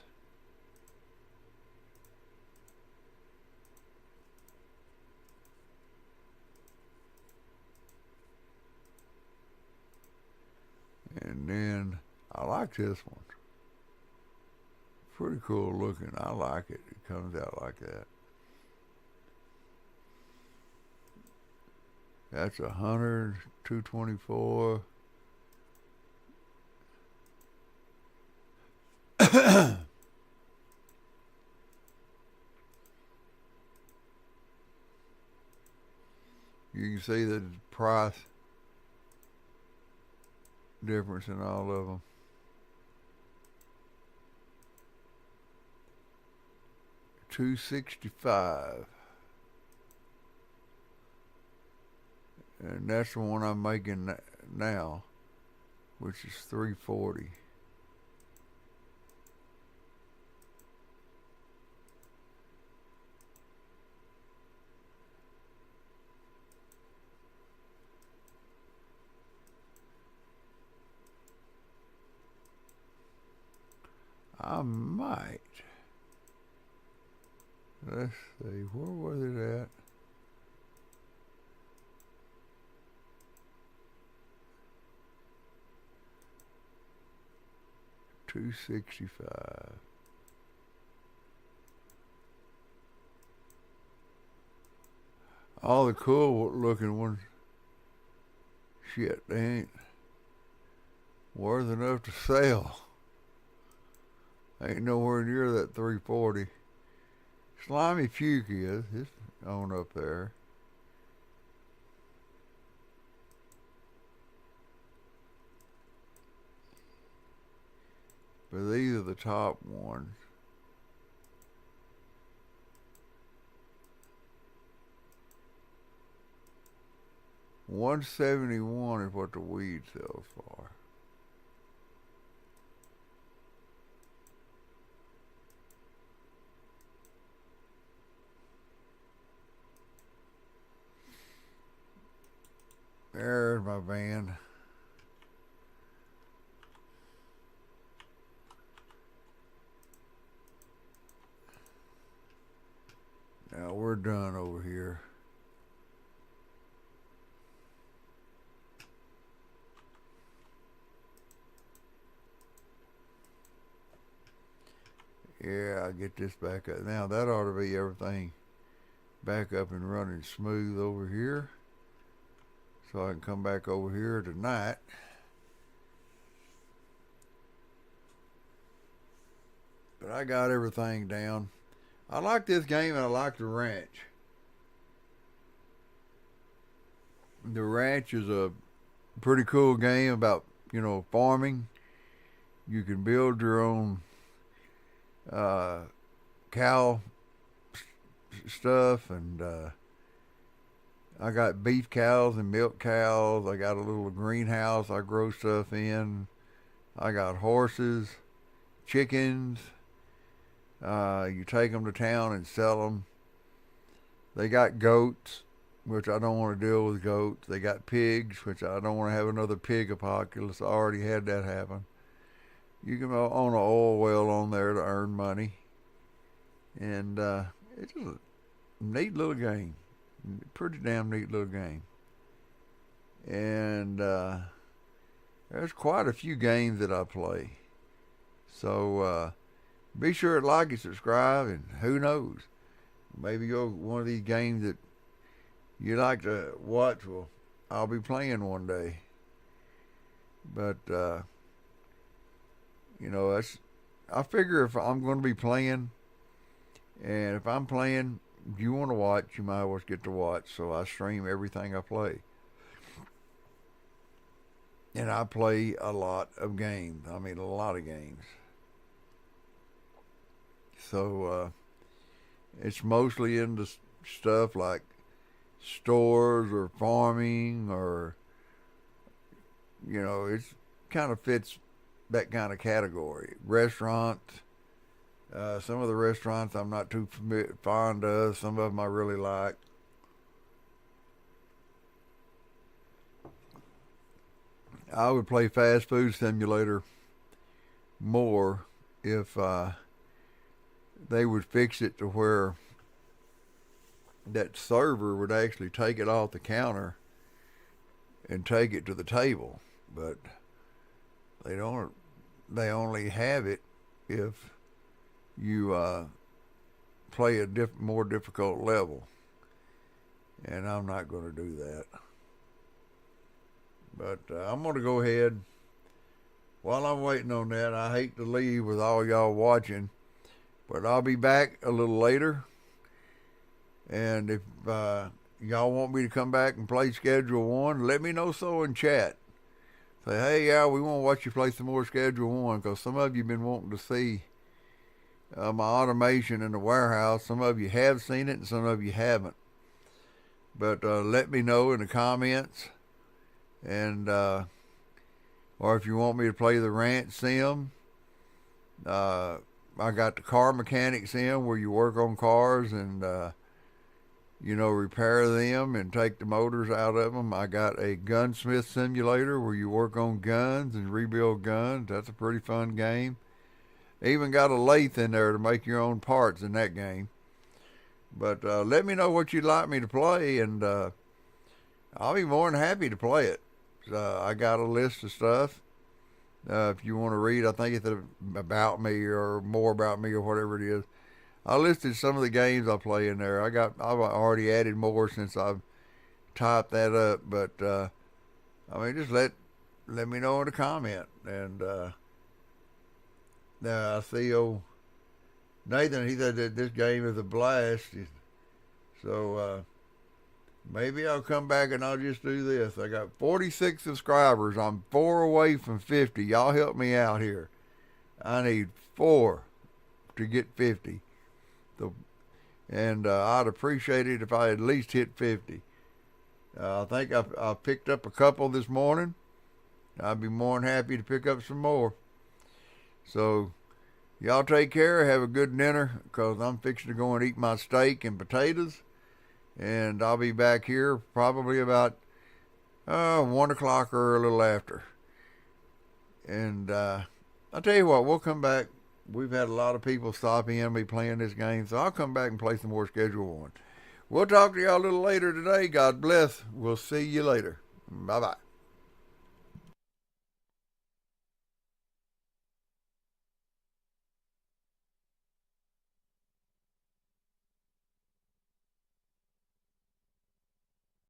And then I like this one. Pretty cool looking. I like it. It comes out like that. That's 100, 224. You can see the price difference in all of them. $265, and that's the one I'm making now, which is $340. I might. Let's see, where was it at? $265. All the cool looking ones, shit, they ain't worth enough to sell. Ain't nowhere near that 340. Slimy Puke is. It's on up there. But these are the top ones. $171 is what the weed sells for. There's my van. Now we're done over here. Yeah, I'll get this back up. Now that ought to be everything back up and running smooth over here. So I can come back over here tonight. But I got everything down. I like this game and I like the ranch. The ranch is a pretty cool game about, farming. You can build your own cow stuff, and I got beef cows and milk cows. I got a little greenhouse I grow stuff in. I got horses, chickens, You take them to town and sell them. They got goats, which I don't want to deal with goats. They got pigs, which I don't want to have another pig apocalypse. I already had that happen. You can own an oil well on there to earn money. And it's just a neat little game. Pretty damn neat little game. And there's quite a few games that I play. So be sure to like and subscribe, and who knows, maybe one of these games that you like to watch, well, I'll be playing one day. But I figure if I'm going to be playing, and if I'm playing, if you want to watch, you might as well get to watch. So I stream everything I play. And I play a lot of games. I mean, a lot of games. So it's mostly into stuff like stores or farming, or it kind of fits that kind of category. Restaurants. Some of the restaurants I'm not too fond of. Some of them I really like. I would play Fast Food Simulator more if they would fix it to where that server would actually take it off the counter and take it to the table. But they don't. They only have it if you play a more difficult level, and I'm not going to do that. But I'm going to go ahead. While I'm waiting on that, I hate to leave with all y'all watching, but I'll be back a little later. And if y'all want me to come back and play Schedule 1, let me know so in chat. Say, hey, yeah, we want to watch you play some more Schedule 1, because some of you have been wanting to see my automation in the warehouse. Some of you have seen it and some of you haven't. But let me know in the comments. And or if you want me to play the ranch sim, I got the car mechanic sim where you work on cars and repair them and take the motors out of them. I got a gunsmith simulator where you work on guns and rebuild guns. That's a pretty fun game. Even got a lathe in there to make your own parts in that game. But let me know what you'd like me to play, and I'll be more than happy to play it. I got a list of stuff. If you want to read, I think it's about me or more about me or whatever it is. I listed some of the games I play in there. I've already added more since I've typed that up. But just let me know in the comment. And I see Nathan. He said that this game is a blast. So maybe I'll come back and I'll just do this. I got 46 subscribers. I'm 4 away from 50. Y'all help me out here. I need 4 to get 50. And I'd appreciate it if I at least hit 50. I think I picked up a couple this morning. I'd be more than happy to pick up some more. So y'all take care. Have a good dinner, because I'm fixing to go and eat my steak and potatoes. And I'll be back here probably about 1 o'clock or a little after. And I'll tell you what, we'll come back. We've had a lot of people stop in and be playing this game, so I'll come back and play some more Schedule 1. We'll talk to y'all a little later today. God bless. We'll see you later. Bye-bye.